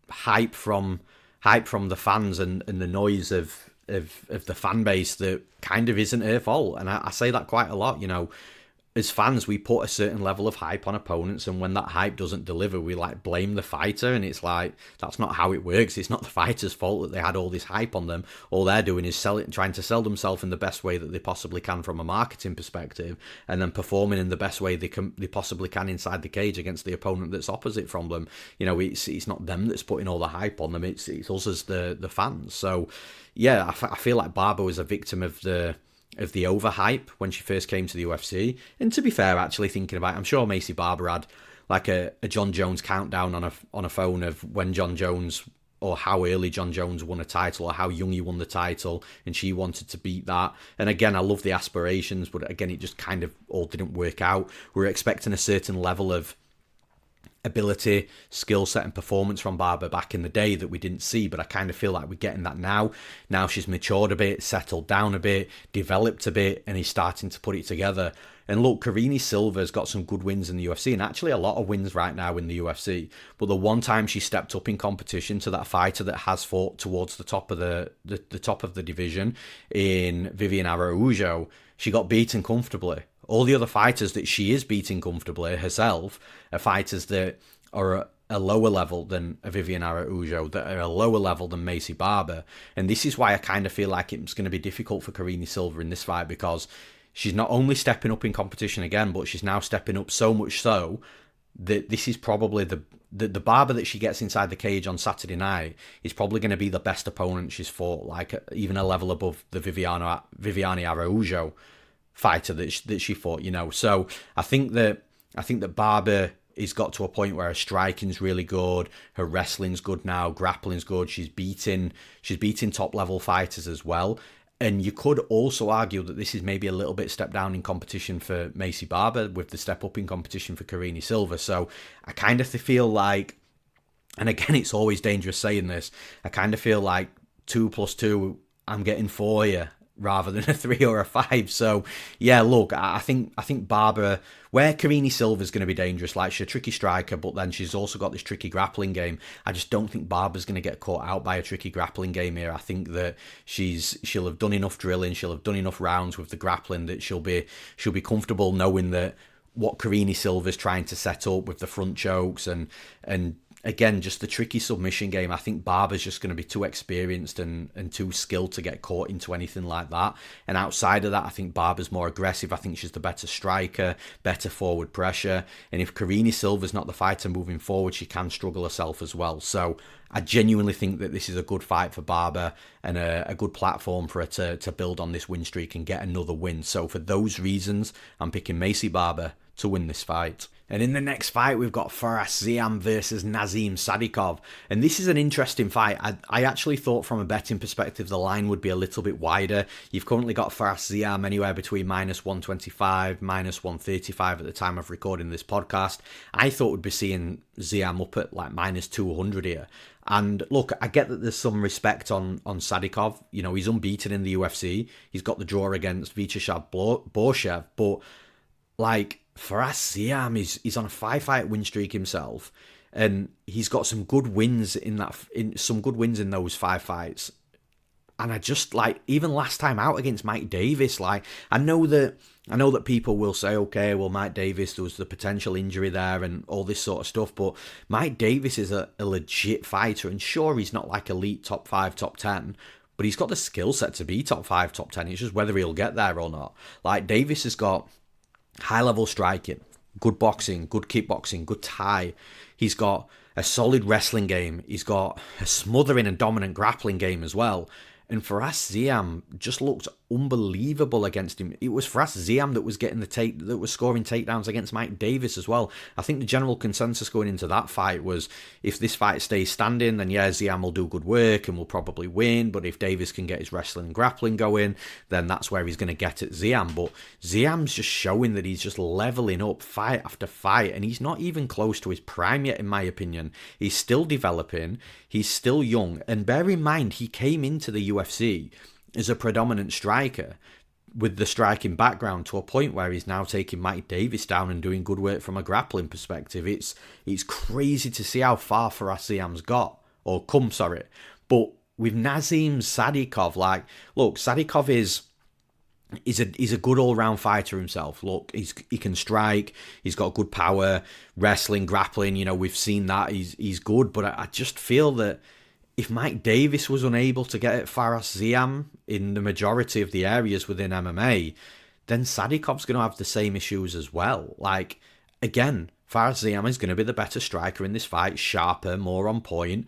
S1: hype from the fans and the noise of the fan base that kind of isn't her fault. And I say that quite a lot, as fans, we put a certain level of hype on opponents, and when that hype doesn't deliver, we blame the fighter, and it's that's not how it works. It's not the fighter's fault that they had all this hype on them. All they're doing is trying to sell themselves in the best way that they possibly can from a marketing perspective, and then performing in the best way they possibly can inside the cage against the opponent that's opposite from them. It's not them that's putting all the hype on them. It's us as the fans. So yeah, I feel like Barber was a victim of the overhype when she first came to the UFC. And to be fair, actually thinking about it, I'm sure Maycee Barber had a John Jones countdown on a phone of when John Jones, or how early John Jones won a title, or how young he won the title, and she wanted to beat that. And again, I love the aspirations, but again, it just kind of all didn't work out. We were expecting a certain level of ability, skill set and performance from Barber back in the day that we didn't see, but I kind of feel like we're getting that now. Now she's matured a bit, settled down a bit, developed a bit, and he's starting to put it together. And look, Karine Silva's got some good wins in the UFC, and actually a lot of wins right now in the UFC. But the one time she stepped up in competition to that fighter that has fought towards the top of the top of the division in Viviane Araújo, she got beaten comfortably. All the other fighters that she is beating comfortably herself are fighters that are a lower level than a Viviane Araújo, that are a lower level than Maycee Barber. And this is why I kind of feel like it's going to be difficult for Karine Silva in this fight, because she's not only stepping up in competition again, but she's now stepping up so much so that this is probably the Barber that she gets inside the cage on Saturday night is probably going to be the best opponent she's fought, even a level above the Viviane Araújo fighter that she fought, So I think that Barber has got to a point where her striking's really good, her wrestling's good now, grappling's good. She's beating top level fighters as well. And you could also argue that this is maybe a little bit step down in competition for Maycee Barber with the step up in competition for Karine Silva. So I kind of feel like, and again, it's always dangerous saying this, I kind of feel like 2 + 2, I'm getting 4 here, rather than a 3 or a 5. So yeah, look, I think Barber, where Karine Silva's going to be dangerous, she's a tricky striker, but then she's also got this tricky grappling game. I just don't think Barber's going to get caught out by a tricky grappling game here. I think that she'll have done enough drilling, she'll have done enough rounds with the grappling that she'll be comfortable knowing that what Karine Silva's trying to set up with the front chokes and again, just the tricky submission game. I think Barber's just going to be too experienced and too skilled to get caught into anything like that. And outside of that, I think Barber's more aggressive. I think she's the better striker, better forward pressure. And if Karine Silva's not the fighter moving forward, she can struggle herself as well. So I genuinely think that this is a good fight for Barber and a good platform for her to build on this win streak and get another win. So for those reasons, I'm picking Maycee Barber to win this fight. And in the next fight, we've got Ziam versus Nazim Sadykhov. And this is an interesting fight. I actually thought from a betting perspective, the line would be a little bit wider. You've currently got Ziam anywhere between -125, -135 at the time of recording this podcast. I thought we'd be seeing Ziam up at -200 here. And look, I get that there's some respect on Sadykhov. He's unbeaten in the UFC. He's got the draw against Vyacheslav Borshev. But Ziam is on a 5-fight win streak himself, and he's got some good wins in those 5 fights. And I just, like, even last time out against Mike Davis, like, I know that people will say, okay, well, Mike Davis, there was the potential injury there and all this sort of stuff, but Mike Davis is a legit fighter, and sure, he's not like elite top 5, top 10, but he's got the skill set to be top 5, top 10. It's just whether he'll get there or not. Like, Davis has got high-level striking, good boxing, good kickboxing, good Thai. He's got a solid wrestling game. He's got a smothering and dominant grappling game as well. And Fares Ziam just looked unbelievable against him. It was Fares Ziam that was that was scoring takedowns against Mike Davis as well. I think the general consensus going into that fight was, if this fight stays standing, then yeah, Ziam will do good work and will probably win. But if Davis can get his wrestling and grappling going, then that's where he's going to get at Ziam. But Ziam's just showing that he's just leveling up fight after fight, and he's not even close to his prime yet, in my opinion. He's still developing. He's still young. And bear in mind, he came into the UFC as a predominant striker with the striking background, to a point where he's now taking Mike Davis down and doing good work from a grappling perspective. It's crazy to see how far Fares Ziam's come. But with Nazim Sadykhov, like, look, Sadykhov is a good all-round fighter himself. Look, he can strike, he's got good power, wrestling, grappling, you know, we've seen that, he's good, but I just feel that if Mike Davis was unable to get at Fares Ziam in the majority of the areas within MMA, then Sadykhov's going to have the same issues as well. Like, again, Fares Ziam is going to be the better striker in this fight, sharper, more on point.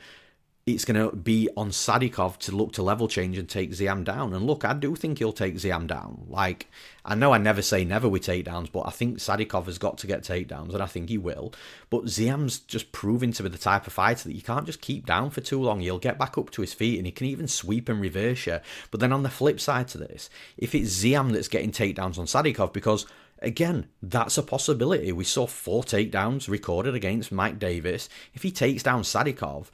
S1: It's going to be on Sadykhov to look to level change and take Ziam down. And look, I do think he'll take Ziam down. Like, I know I never say never with takedowns, but I think Sadykhov has got to get takedowns, and I think he will. But Ziam's just proven to be the type of fighter that you can't just keep down for too long. He'll get back up to his feet, and he can even sweep and reverse you. But then on the flip side to this, if it's Ziam that's getting takedowns on Sadykhov, because again, that's a possibility. We saw 4 takedowns recorded against Mike Davis. If he takes down Sadykhov,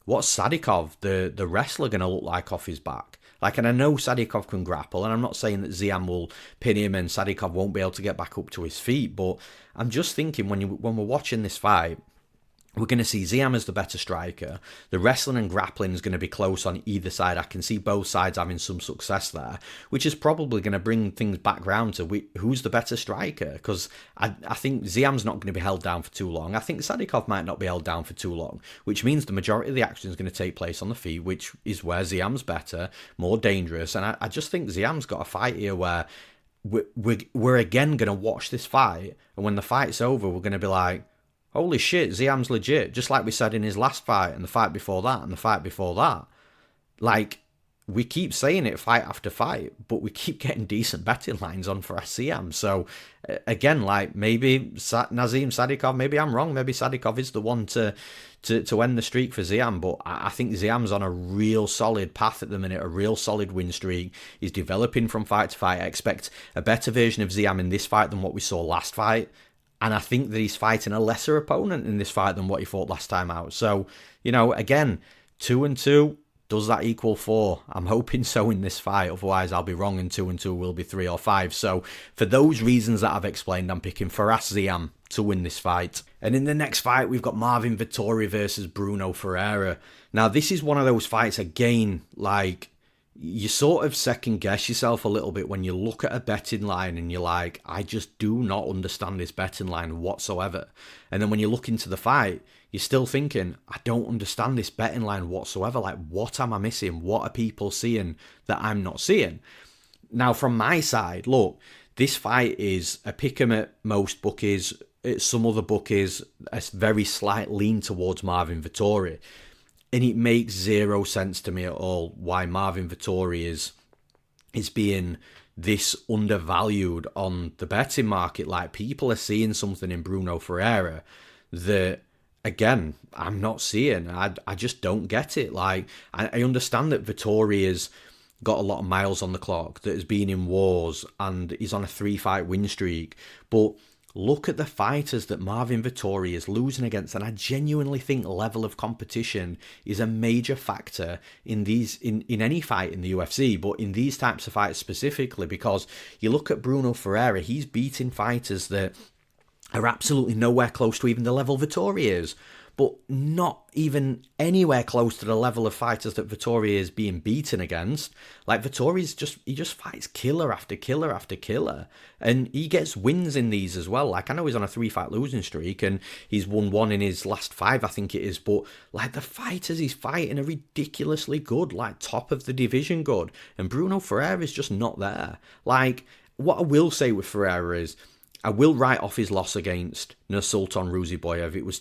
S1: what's Sadykhov, the wrestler, going to look like off his back? Like, and I know Sadykhov can grapple, and I'm not saying that Ziam will pin him and Sadykhov won't be able to get back up to his feet, but I'm just thinking when we're watching this fight, we're going to see Ziam as the better striker. The wrestling and grappling is going to be close on either side. I can see both sides having some success there, which is probably going to bring things back round to who's the better striker, because I think Ziam's not going to be held down for too long. I think Sadykhov might not be held down for too long, which means the majority of the action is going to take place on the feet, which is where Ziam's better, more dangerous. And I just think Ziam's got a fight here where we're again going to watch this fight, and when the fight's over, we're going to be like, holy shit, Ziam's legit, just like we said in his last fight, and the fight before that, and the fight before that. Like, we keep saying it fight after fight, but we keep getting decent betting lines on for Ziam. So, again, like, maybe Nazim Sadykhov, maybe I'm wrong, maybe Sadykhov is the one to end the streak for Ziam, but I think Ziam's on a real solid path at the minute, a real solid win streak. He's developing from fight to fight. I expect a better version of Ziam in this fight than what we saw last fight. And I think that he's fighting a lesser opponent in this fight than what he fought last time out. So, you know, again, 2-2, does that equal 4? I'm hoping so in this fight. Otherwise, I'll be wrong, and 2-2 will be 3 or 5. So, for those reasons that I've explained, I'm picking Fares Ziam to win this fight. And in the next fight, we've got Marvin Vettori versus Bruno Ferreira. Now, this is one of those fights, again, like, you sort of second guess yourself a little bit when you look at a betting line and you're like, I just do not understand this betting line whatsoever. And then when you look into the fight, you're still thinking, I don't understand this betting line whatsoever. Like, what am I missing? What are people seeing that I'm not seeing? Now, from my side, look, this fight is a pick 'em at most bookies. At some other bookies, a very slight lean towards Marvin Vettori. And it makes zero sense to me at all why Marvin Vettori is being this undervalued on the betting market. Like, people are seeing something in Bruno Ferreira that, again, I'm not seeing. I just don't get it. Like, I understand that Vettori has got a lot of miles on the clock, that has been in wars, and he's on a 3-fight win streak, but look at the fighters that Marvin Vettori is losing against, and I genuinely think level of competition is a major factor in these in any fight in the UFC, but in these types of fights specifically, because you look at Bruno Ferreira, he's beating fighters that are absolutely nowhere close to even the level Vettori is. but not even anywhere close to the level of fighters that Vettori is being beaten against. Like, Vettori's he just fights killer after killer after killer, and he gets wins in these as well. Like, I know he's on a 3-fight losing streak, and he's won 1 in his last 5, I think it is, but like, the fighters he's fighting are ridiculously good, like top of the division good, and Bruno Ferreira is just not there. Like, what I will say with Ferreira is, I will write off his loss against Nursultan Ruziboyev. It was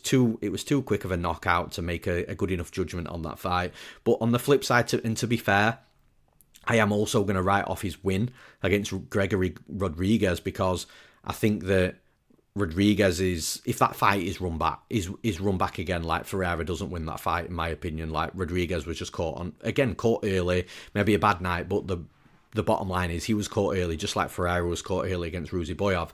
S1: too quick of a knockout to make a good enough judgment on that fight. But on the flip side, to be fair, I am also going to write off his win against Gregory Rodriguez, because I think that Rodriguez if that fight is run back again, like, Ferreira doesn't win that fight, in my opinion. Like, Rodriguez was just caught early, maybe a bad night, but the bottom line is he was caught early, just like Ferreira was caught early against Ruziboyev.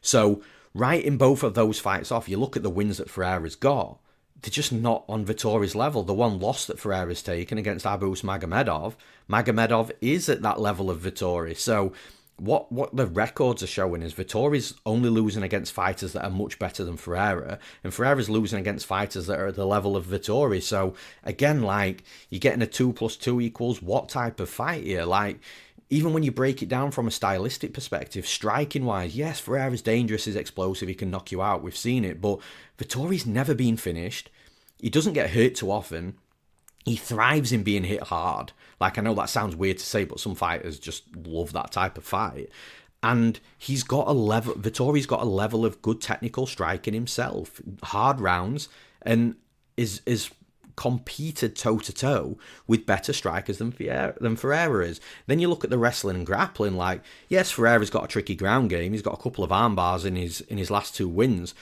S1: So, writing both of those fights off, you look at the wins that Ferreira's got, they're just not on Vettori's level. The one loss that Ferreira's taken against Abus Magomedov is at that level of Vettori. So, what the records are showing is Vettori's only losing against fighters that are much better than Ferreira, and Ferreira's losing against fighters that are at the level of Vettori. So, again, like, you're getting a 2 + 2 = what type of fight here? Like, even when you break it down from a stylistic perspective, striking-wise, yes, Ferreira's dangerous, he's explosive, he can knock you out, we've seen it, but Vettori's never been finished. He doesn't get hurt too often. He thrives in being hit hard. Like, I know that sounds weird to say, but some fighters just love that type of fight. And Vettori's got a level of good technical striking himself, hard rounds, and is competed toe-to-toe with better strikers than Ferreira is. Then you look at the wrestling and grappling, like, yes, Ferreira's got a tricky ground game, he's got a couple of arm bars in his last 2 wins,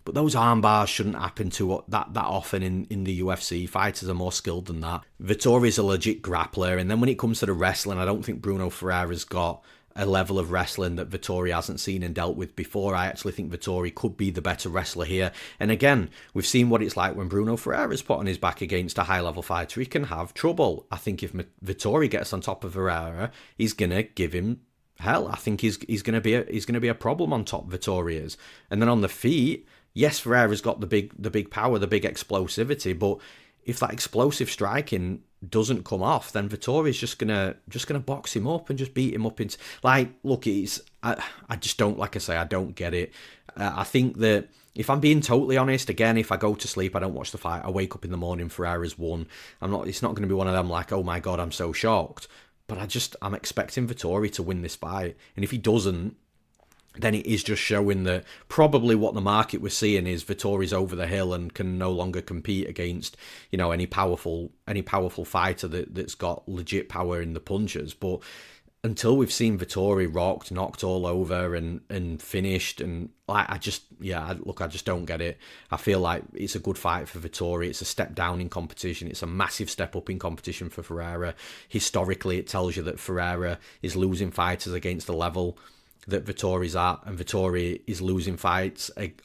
S1: but those arm bars shouldn't happen to that often in the UFC. Fighters are more skilled than that. Vettori's a legit grappler, and then when it comes to the wrestling, I don't think Bruno Ferreira's got a level of wrestling that Vettori hasn't seen and dealt with before. I actually think Vettori could be the better wrestler here. And again, we've seen what it's like when Bruno Ferreira's put on his back against a high-level fighter. He can have trouble. I think if Vettori gets on top of Ferreira, he's going to give him hell. I think he's going to be a problem on top, Vettori is. And then on the feet, yes, Ferreira's got the big power, the big explosivity, but if that explosive striking doesn't come off, then Vettori's just gonna box him up and just beat him up into, like, look, I just don't, like I say, I don't get it. I think that, if I'm being totally honest, again, if I go to sleep, I don't watch the fight, I wake up in the morning, Ferreira's won. It's not going to be one of them like, oh my god, I'm so shocked. But I'm expecting Vettori to win this fight, and if he doesn't, then it is just showing that probably what the market was seeing is Vettori's over the hill and can no longer compete against, any powerful fighter that's got legit power in the punches. But until we've seen Vettori rocked, knocked all over and finished, and I just don't get it. I feel like it's a good fight for Vettori. It's a step down in competition. It's a massive step up in competition for Ferreira. Historically, it tells you that Ferreira is losing fighters against the level that Vettori's at, and Vettori is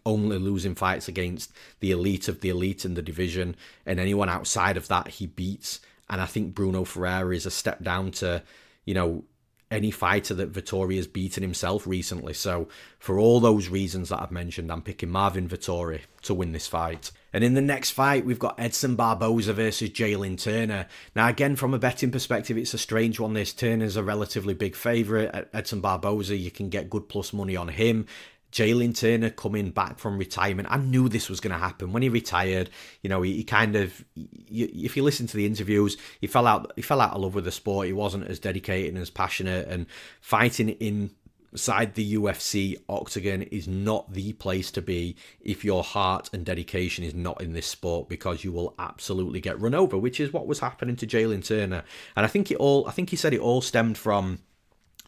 S1: only losing fights against the elite of the elite in the division, and anyone outside of that he beats. And I think Bruno Ferreira is a step down to, any fighter that Vettori has beaten himself recently. So for all those reasons that I've mentioned, I'm picking Marvin Vettori to win this fight. And in the next fight, we've got Edson Barboza versus Jalen Turner. Now, again, from a betting perspective, it's a strange one. This Turner's a relatively big favourite. Edson Barboza, you can get good plus money on him. Jalen Turner coming back from retirement. I knew this was going to happen. When he retired, he kind of, if you listen to the interviews, he fell out of love with the sport. He wasn't as dedicated and as passionate, and fighting inside the UFC octagon is not the place to be if your heart and dedication is not in this sport, because you will absolutely get run over, which is what was happening to Jalen Turner. And I think he said it all stemmed from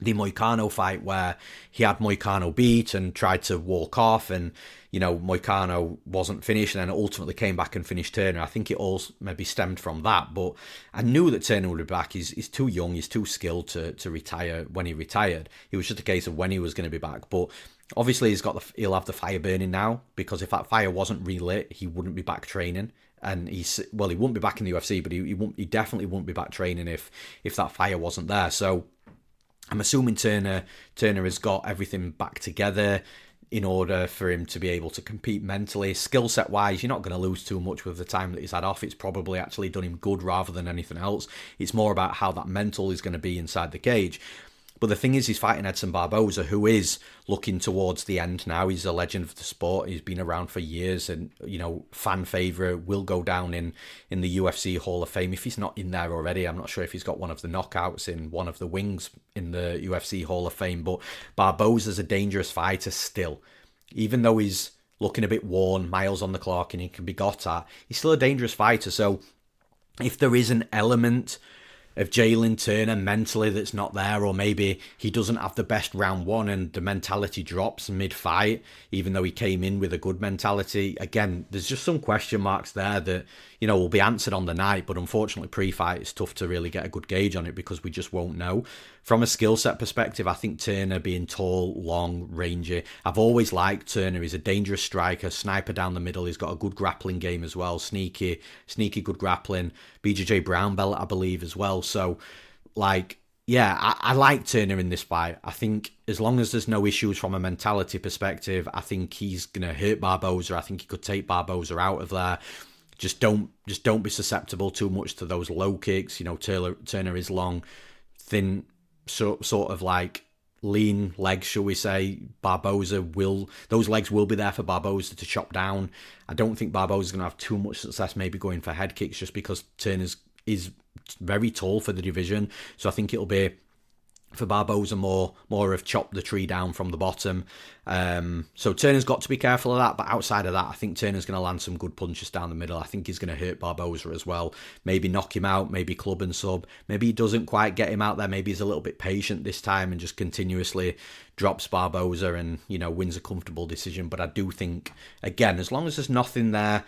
S1: the Moicano fight, where he had Moicano beat and tried to walk off, and Moicano wasn't finished, and then ultimately came back and finished Turner. I think it all maybe stemmed from that, but I knew that Turner would be back. He's too young, he's too skilled to retire when he retired. It was just a case of when he was going to be back. But obviously he'll have the fire burning now, because if that fire wasn't relit, he wouldn't be back training. And he wouldn't be back in the UFC, but he definitely wouldn't be back training if that fire wasn't there. So I'm assuming Turner has got everything back together. in order for him to be able to compete mentally. Skill set wise, you're not going to lose too much with the time that he's had off. It's probably actually done him good rather than anything else. It's more about how that mental is going to be inside the cage. But the thing is, he's fighting Edson Barboza, who is looking towards the end now. He's a legend of the sport. He's been around for years and, fan favourite, will go down in the UFC Hall of Fame. If he's not in there already, I'm not sure if he's got one of the knockouts in one of the wings in the UFC Hall of Fame. But Barboza's a dangerous fighter still. Even though he's looking a bit worn, miles on the clock, and he can be got at, he's still a dangerous fighter. So if there is an element of Jalen Turner mentally that's not there, or maybe he doesn't have the best round one and the mentality drops mid-fight, even though he came in with a good mentality. Again, there's just some question marks there that, will be answered on the night, but unfortunately pre-fight it's tough to really get a good gauge on it because we just won't know. From a skill set perspective, I think Turner being tall, long, rangy, I've always liked Turner. He's a dangerous striker, sniper down the middle. He's got a good grappling game as well, sneaky good grappling. BJJ brown belt, I believe, as well. So, I like Turner in this fight. I think as long as there's no issues from a mentality perspective, I think he's going to hurt Barboza. I think he could take Barboza out of there. Just don't be susceptible too much to those low kicks. Turner is long, thin, sort of like lean legs, shall we say. Those legs will be there for Barboza to chop down. I don't think Barboza's going to have too much success maybe going for head kicks just because Turner's is very tall for the division. So I think it'll be for Barboza more of chop the tree down from the bottom. So Turner's got to be careful of that. But outside of that, I think Turner's going to land some good punches down the middle. I think he's going to hurt Barboza as well. Maybe knock him out, maybe club and sub. Maybe he doesn't quite get him out there. Maybe he's a little bit patient this time and just continuously drops Barboza and, wins a comfortable decision. But I do think, again, as long as there's nothing there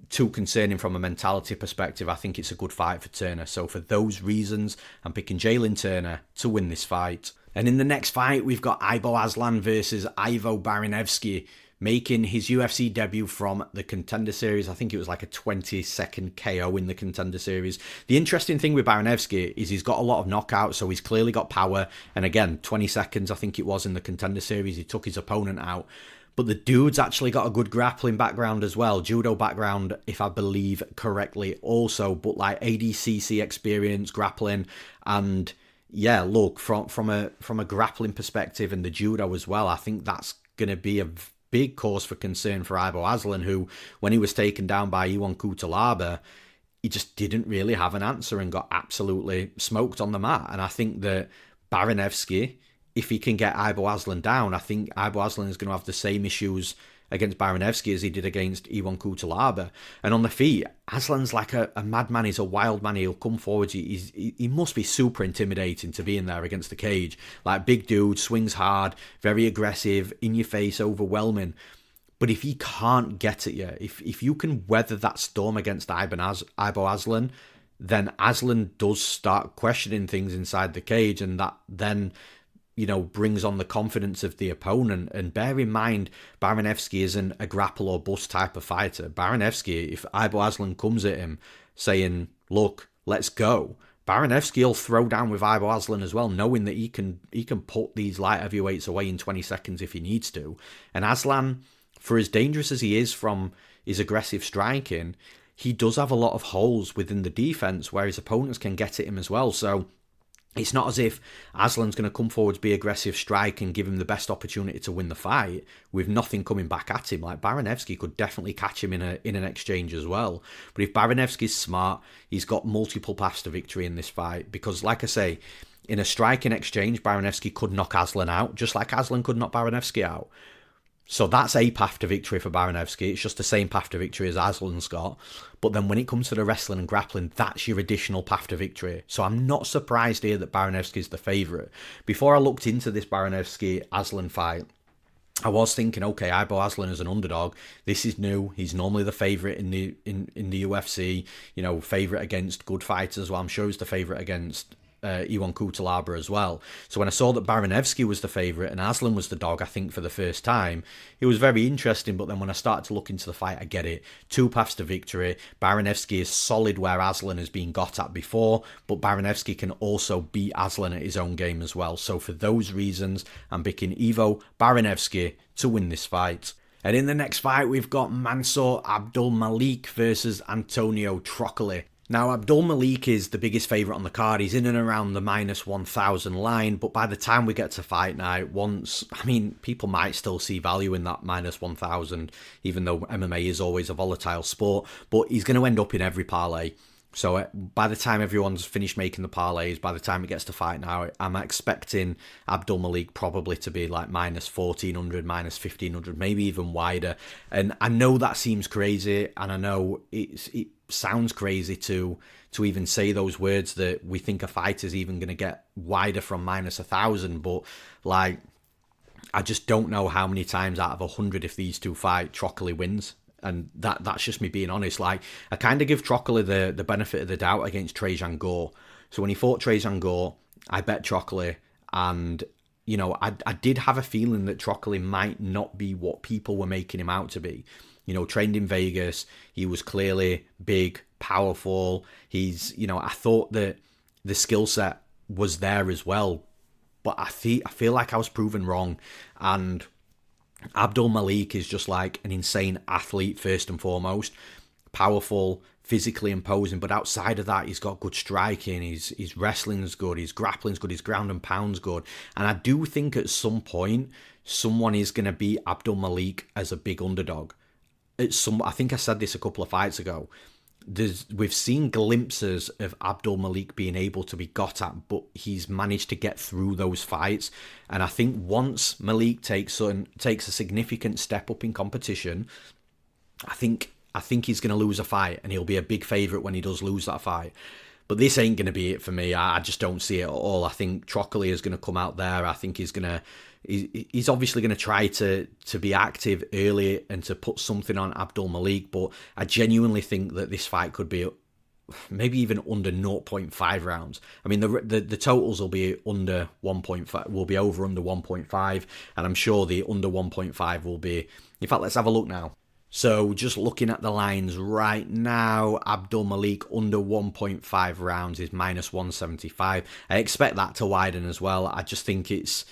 S1: too concerning from a mentality perspective, I think it's a good fight for Turner. So for those reasons, I'm picking Jalen Turner to win this fight. And in the next fight, we've got Ibo Aslan versus Iwo Baraniewski, making his UFC debut from the Contender Series. I think it was like a 20-second KO in the Contender Series. The interesting thing with Baraniewski is he's got a lot of knockouts, so he's clearly got power. And again, 20 seconds, I think it was, in the Contender Series, he took his opponent out. But the dude's actually got a good grappling background as well. Judo background, if I believe correctly, also. But like ADCC experience, grappling. And yeah, look, from a grappling perspective and the judo as well, I think that's going to be a big cause for concern for Ibo Aslan, who, when he was taken down by Iwan Kutalaba, he just didn't really have an answer and got absolutely smoked on the mat. And I think that Baraniewski, if he can get Ibo Aslan down, I think Ibo Aslan is going to have the same issues against Baraniewski as he did against Iwan Kutalaba. And on the feet, Aslan's like a madman. He's a wild man. He'll come forward. He must be super intimidating to be in there against the cage. Like, big dude, swings hard, very aggressive, in your face, overwhelming. But if he can't get at you, if you can weather that storm against Ibo Aslan, then Aslan does start questioning things inside the cage, and that then brings on the confidence of the opponent. And bear in mind, Baraniewski isn't a grapple or bust type of fighter. Baraniewski, if Ibo Aslan comes at him saying, look, let's go, Baraniewski will throw down with Ibo Aslan as well, knowing that he can put these light heavyweights away in 20 seconds if he needs to. And Aslan, for as dangerous as he is from his aggressive striking, he does have a lot of holes within the defense where his opponents can get at him as well. So it's not as if Aslan's going to come forward to be aggressive, strike, and give him the best opportunity to win the fight with nothing coming back at him. Like, Baraniewski could definitely catch him in an exchange as well. But if Baraniewski's smart, he's got multiple paths to victory in this fight. Because, like I say, in a striking exchange, Baraniewski could knock Aslan out, just like Aslan could knock Baraniewski out. So that's a path to victory for Baraniewski. It's just the same path to victory as Aslan's got. But then when it comes to the wrestling and grappling, that's your additional path to victory. So I'm not surprised here that Baraniewski is the favourite. Before I looked into this Baraniewski-Aslan fight, I was thinking, okay, Ibo Aslan is an underdog. This is new. He's normally the favourite in the UFC. Favourite against good fighters. Well, I'm sure he's the favourite against Iwan Kutalaba as well. So when I saw that Baraniewski was the favourite and Aslan was the dog, I think for the first time, it was very interesting. But then when I started to look into the fight, I get it. 2 paths to victory. Baraniewski is solid where Aslan has been got at before, but Baraniewski can also beat Aslan at his own game as well. So for those reasons, I'm picking Ivo Baraniewski to win this fight. And in the next fight, we've got Mansour Abdul-Malik versus Antonio Trocoli. Now, Abdul-Malik is the biggest favourite on the card. He's in and around the minus 1,000 line, but by the time we get to fight night, people might still see value in that minus 1,000, even though MMA is always a volatile sport, but he's going to end up in every parlay. So by the time everyone's finished making the parlays, by the time it gets to fight now, I'm expecting Abdul-Malik probably to be like minus 1,400, minus 1,500, maybe even wider. And I know that seems crazy, and I know it sounds crazy to even say those words, that we think a fight is even going to get wider from minus 1,000, but like, I just don't know how many times out of 100 if these two fight, Trocoli wins. And that's just me being honest. Like, I kind of give Trocoli the benefit of the doubt against Trajan Gore. So when he fought Trajan Gore, I bet Trocoli, and I did have a feeling that Trocoli might not be what people were making him out to be. Trained in Vegas, he was clearly big, powerful. I thought that the skill set was there as well, but I feel like I was proven wrong. And Abdul-Malik is just like an insane athlete first and foremost, powerful, physically imposing, but outside of that, he's got good striking, his wrestling's good, his grappling's good, his ground and pound's good. And I do think at some point, someone is going to beat Abdul-Malik as a big underdog. I think I said this a couple of fights ago. We've seen glimpses of Abdul-Malik being able to be got at, but he's managed to get through those fights. And I think once Malik takes a significant step up in competition, I think he's going to lose a fight, and he'll be a big favourite when he does lose that fight. But this ain't going to be it for me. I just don't see it at all. I think Trocoli is going to come out there. I think he's obviously going to try to be active early and to put something on Abdul-Malik, but I genuinely think that this fight could be maybe even under 0.5 rounds. I mean, the totals will be under 1.5, will be over under 1.5, and I'm sure the under 1.5 will be. In fact, let's have a look now. So just looking at the lines right now, Abdul-Malik under 1.5 rounds is minus 175. I expect that to widen as well. I just think it's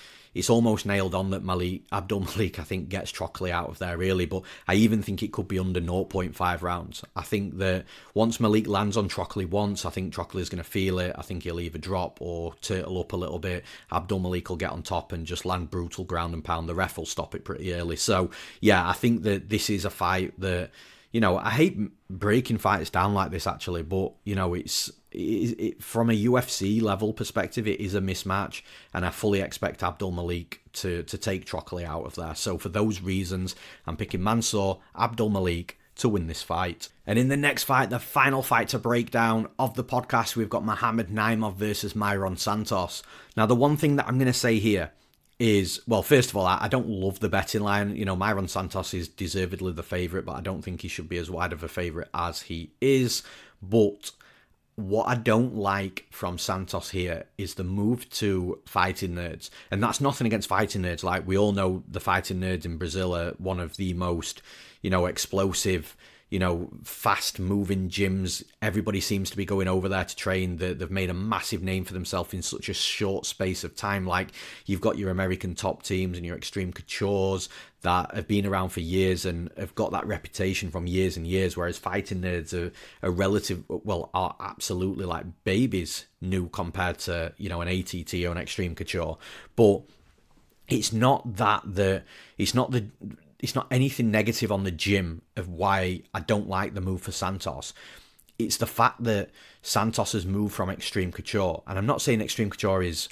S1: almost nailed on that Abdul-Malik, I think, gets Trocoli out of there, really. But I even think it could be under 0.5 rounds. I think that once Malik lands on Trocoli once, I think Trocoli is going to feel it. I think he'll either drop or turtle up a little bit. Abdul-Malik will get on top and just land brutal ground and pound. The ref will stop it pretty early. So, yeah, I think that this is a fight that, I hate breaking fights down like this, actually, but, it, from a UFC level perspective, it is a mismatch, and I fully expect Abdul-Malik to take Trocoli out of there. So for those reasons, I'm picking Mansour Abdul-Malik to win this fight. And in the next fight, the final fight to break down of the podcast, we've got Mohamed Naimov versus Mayron Santos. Now, the one thing that I'm going to say here is, well, first of all, I don't love the betting line. Mayron Santos is deservedly the favourite, but I don't think he should be as wide of a favourite as he is. But what I don't like from Santos here is the move to Fighting Nerds. And that's nothing against Fighting Nerds. Like, we all know the Fighting Nerds in Brazil are one of the most, explosive, fast-moving gyms. Everybody seems to be going over there to train. They've made a massive name for themselves in such a short space of time. Like, you've got your American top teams and your Extreme Couture that have been around for years and have got that reputation from years and years, whereas Fighting Nerds are absolutely like babies new compared to, an ATT or an Extreme Couture. But it's not anything negative on the gym of why I don't like the move for Santos. It's the fact that Santos has moved from Extreme Couture. And I'm not saying Extreme Couture is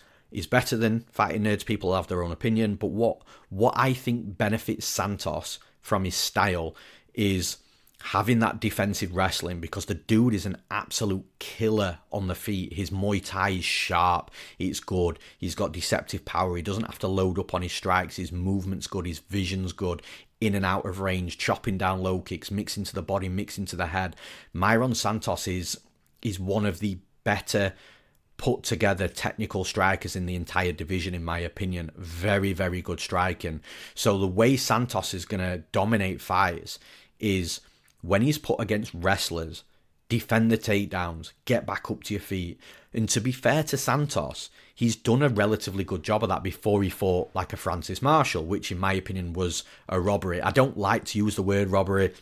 S1: better than Fighting Nerds. People have their own opinion. But what I think benefits Santos from his style is having that defensive wrestling, because the dude is an absolute killer on the feet. His Muay Thai is sharp, it's good, he's got deceptive power, he doesn't have to load up on his strikes, his movement's good, his vision's good, in and out of range, chopping down low kicks, mixing to the body, mixing to the head. Mayron Santos is one of the better put together technical strikers in the entire division, in my opinion. Very, very good striking. So the way Santos is going to dominate fights is when he's put against wrestlers, defend the takedowns, get back up to your feet. And to be fair to Santos, he's done a relatively good job of that before he fought like a Francis Marshall, which in my opinion was a robbery. I don't like to use the word robbery.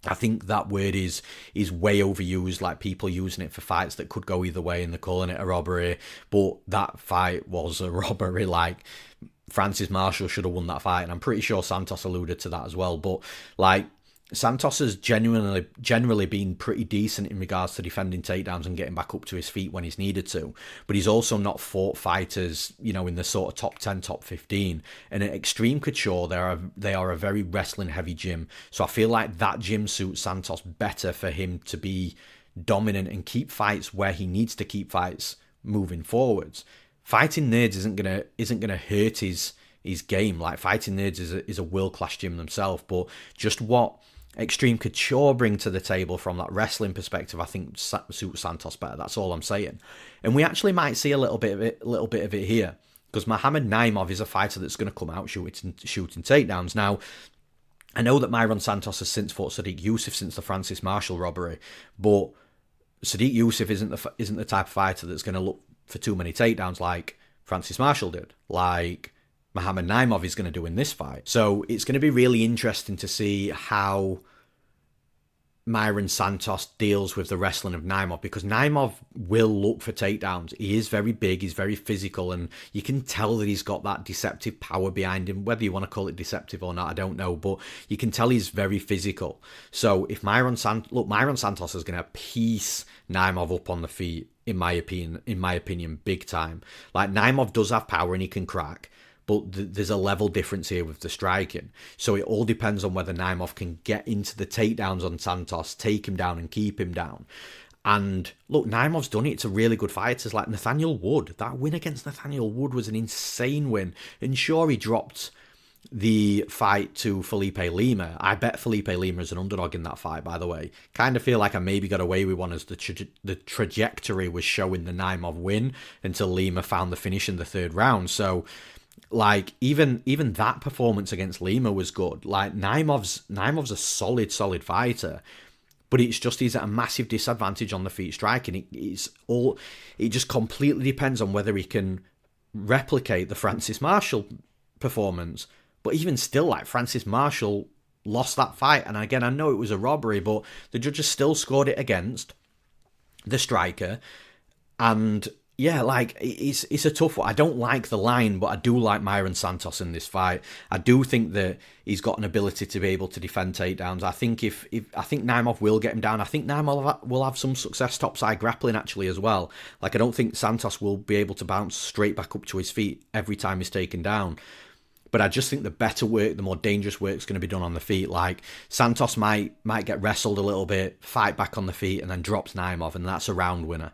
S1: I think that word is way overused, like people using it for fights that could go either way and they're calling it a robbery. But that fight was a robbery. Like, Francis Marshall should have won that fight, and I'm pretty sure Santos alluded to that as well. But like, Santos has generally been pretty decent in regards to defending takedowns and getting back up to his feet when he's needed to. But he's also not fought fighters, in the sort of top 10, top 15. And at Extreme Couture, they are a very wrestling heavy gym. So I feel like that gym suits Santos better for him to be dominant and keep fights where he needs to keep fights moving forwards. Fighting Nerds isn't gonna hurt his game. Like, Fighting Nerds is a world-class gym themselves, but just what Extreme Couture bring to the table from that wrestling perspective, I think suits Santos better. That's all I'm saying. And we actually might see a little bit of it here, because Mohamed Naimov is a fighter that's going to come out shooting takedowns. Now, I know that Myron Santos has since fought Sadiq Youssef since the Francis Marshall robbery, but Sadiq Youssef isn't the type of fighter that's going to look for too many takedowns like Francis Marshall did, like Mohamed Naimov is going to do in this fight. So it's going to be really interesting to see how Myron Santos deals with the wrestling of Naimov, because Naimov will look for takedowns. He is very big, he's very physical, and you can tell that he's got that deceptive power behind him. Whether you want to call it deceptive or not, I don't know, but you can tell he's very physical. So if Myron Santos is going to piece Naimov up on the feet, in my opinion, big time. Like, Naimov does have power and he can crack, but there's a level difference here with the striking. So it all depends on whether Naimov can get into the takedowns on Santos, take him down and keep him down. And look, Naimov's done it to really good fighters like Nathaniel Wood. That win against Nathaniel Wood was an insane win. And sure, he dropped the fight to Felipe Lima. I bet Felipe Lima is an underdog in that fight, by the way. Kind of feel like I maybe got away with one, as the trajectory was showing the Naimov win until Lima found the finish in the third round. So, like, even that performance against Lima was good. Like, Naimov's a solid fighter, but it's just he's at a massive disadvantage on the feet striking. It just completely depends on whether he can replicate the Francis Marshall performance. But even still, like, Francis Marshall lost that fight, and again, I know it was a robbery, but the judges still scored it against the striker. And yeah, like, it's a tough one. I don't like the line, but I do like Myron Santos in this fight. I do think that he's got an ability to be able to defend takedowns. I think I think Naimov will get him down. I think Naimov will have some success topside grappling actually as well. Like, I don't think Santos will be able to bounce straight back up to his feet every time he's taken down. But I just think the better work, the more dangerous work is going to be done on the feet. Like, Santos might get wrestled a little bit, fight back on the feet, and then drops Naimov, and that's a round winner.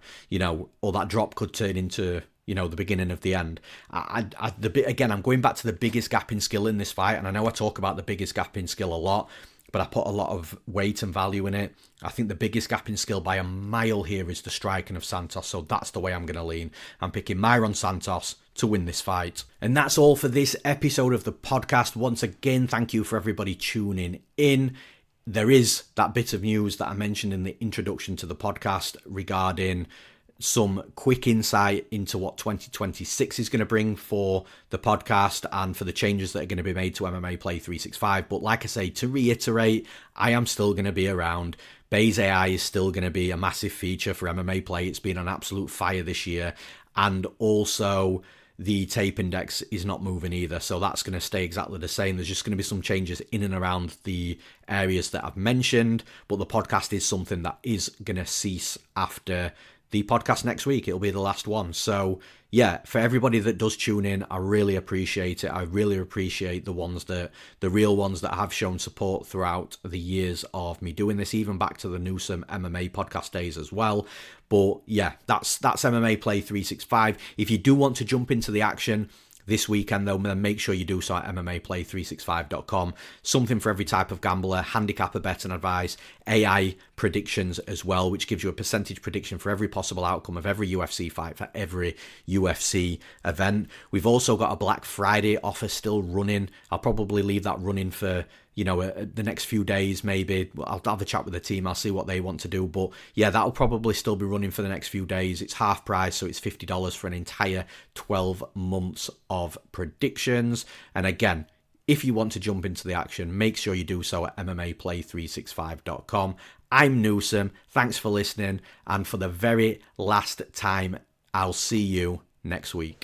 S1: Or that drop could turn into, the beginning of the end. Again, I'm going back to the biggest gap in skill in this fight, and I know I talk about the biggest gap in skill a lot, but I put a lot of weight and value in it. I think the biggest gap in skill by a mile here is the striking of Santos, so that's the way I'm going to lean. I'm picking Myron Santos to win this fight. And that's all for this episode of the podcast. Once again, thank you for everybody tuning in. There is that bit of news that I mentioned in the introduction to the podcast regarding some quick insight into what 2026 is going to bring for the podcast and for the changes that are going to be made to MMA Play 365. But like I say, to reiterate, I am still going to be around. Bayes AI is still going to be a massive feature for MMA Play. It's been an absolute fire this year. And also, the tape index is not moving either, so that's going to stay exactly the same. There's just going to be some changes in and around the areas that I've mentioned, but the podcast is something that is going to cease after the podcast next week. It'll be the last one. So yeah, for everybody that does tune in, I really appreciate it. I really appreciate the real ones that have shown support throughout the years of me doing this, even back to the Newsome MMA podcast days as well. But yeah, that's MMA Play 365. If you do want to jump into the action, this weekend, though, then make sure you do so at MMAplay365.com. Something for every type of gambler, handicapper betting advice, AI predictions as well, which gives you a percentage prediction for every possible outcome of every UFC fight for every UFC event. We've also got a Black Friday offer still running. I'll probably leave that running for the next few days, maybe. I'll have a chat with the team. I'll see what they want to do. But yeah, that'll probably still be running for the next few days. It's half price, so it's $50 for an entire 12 months of predictions. And again, if you want to jump into the action, make sure you do so at MMAplay365.com. I'm Newsome. Thanks for listening. And for the very last time, I'll see you next week.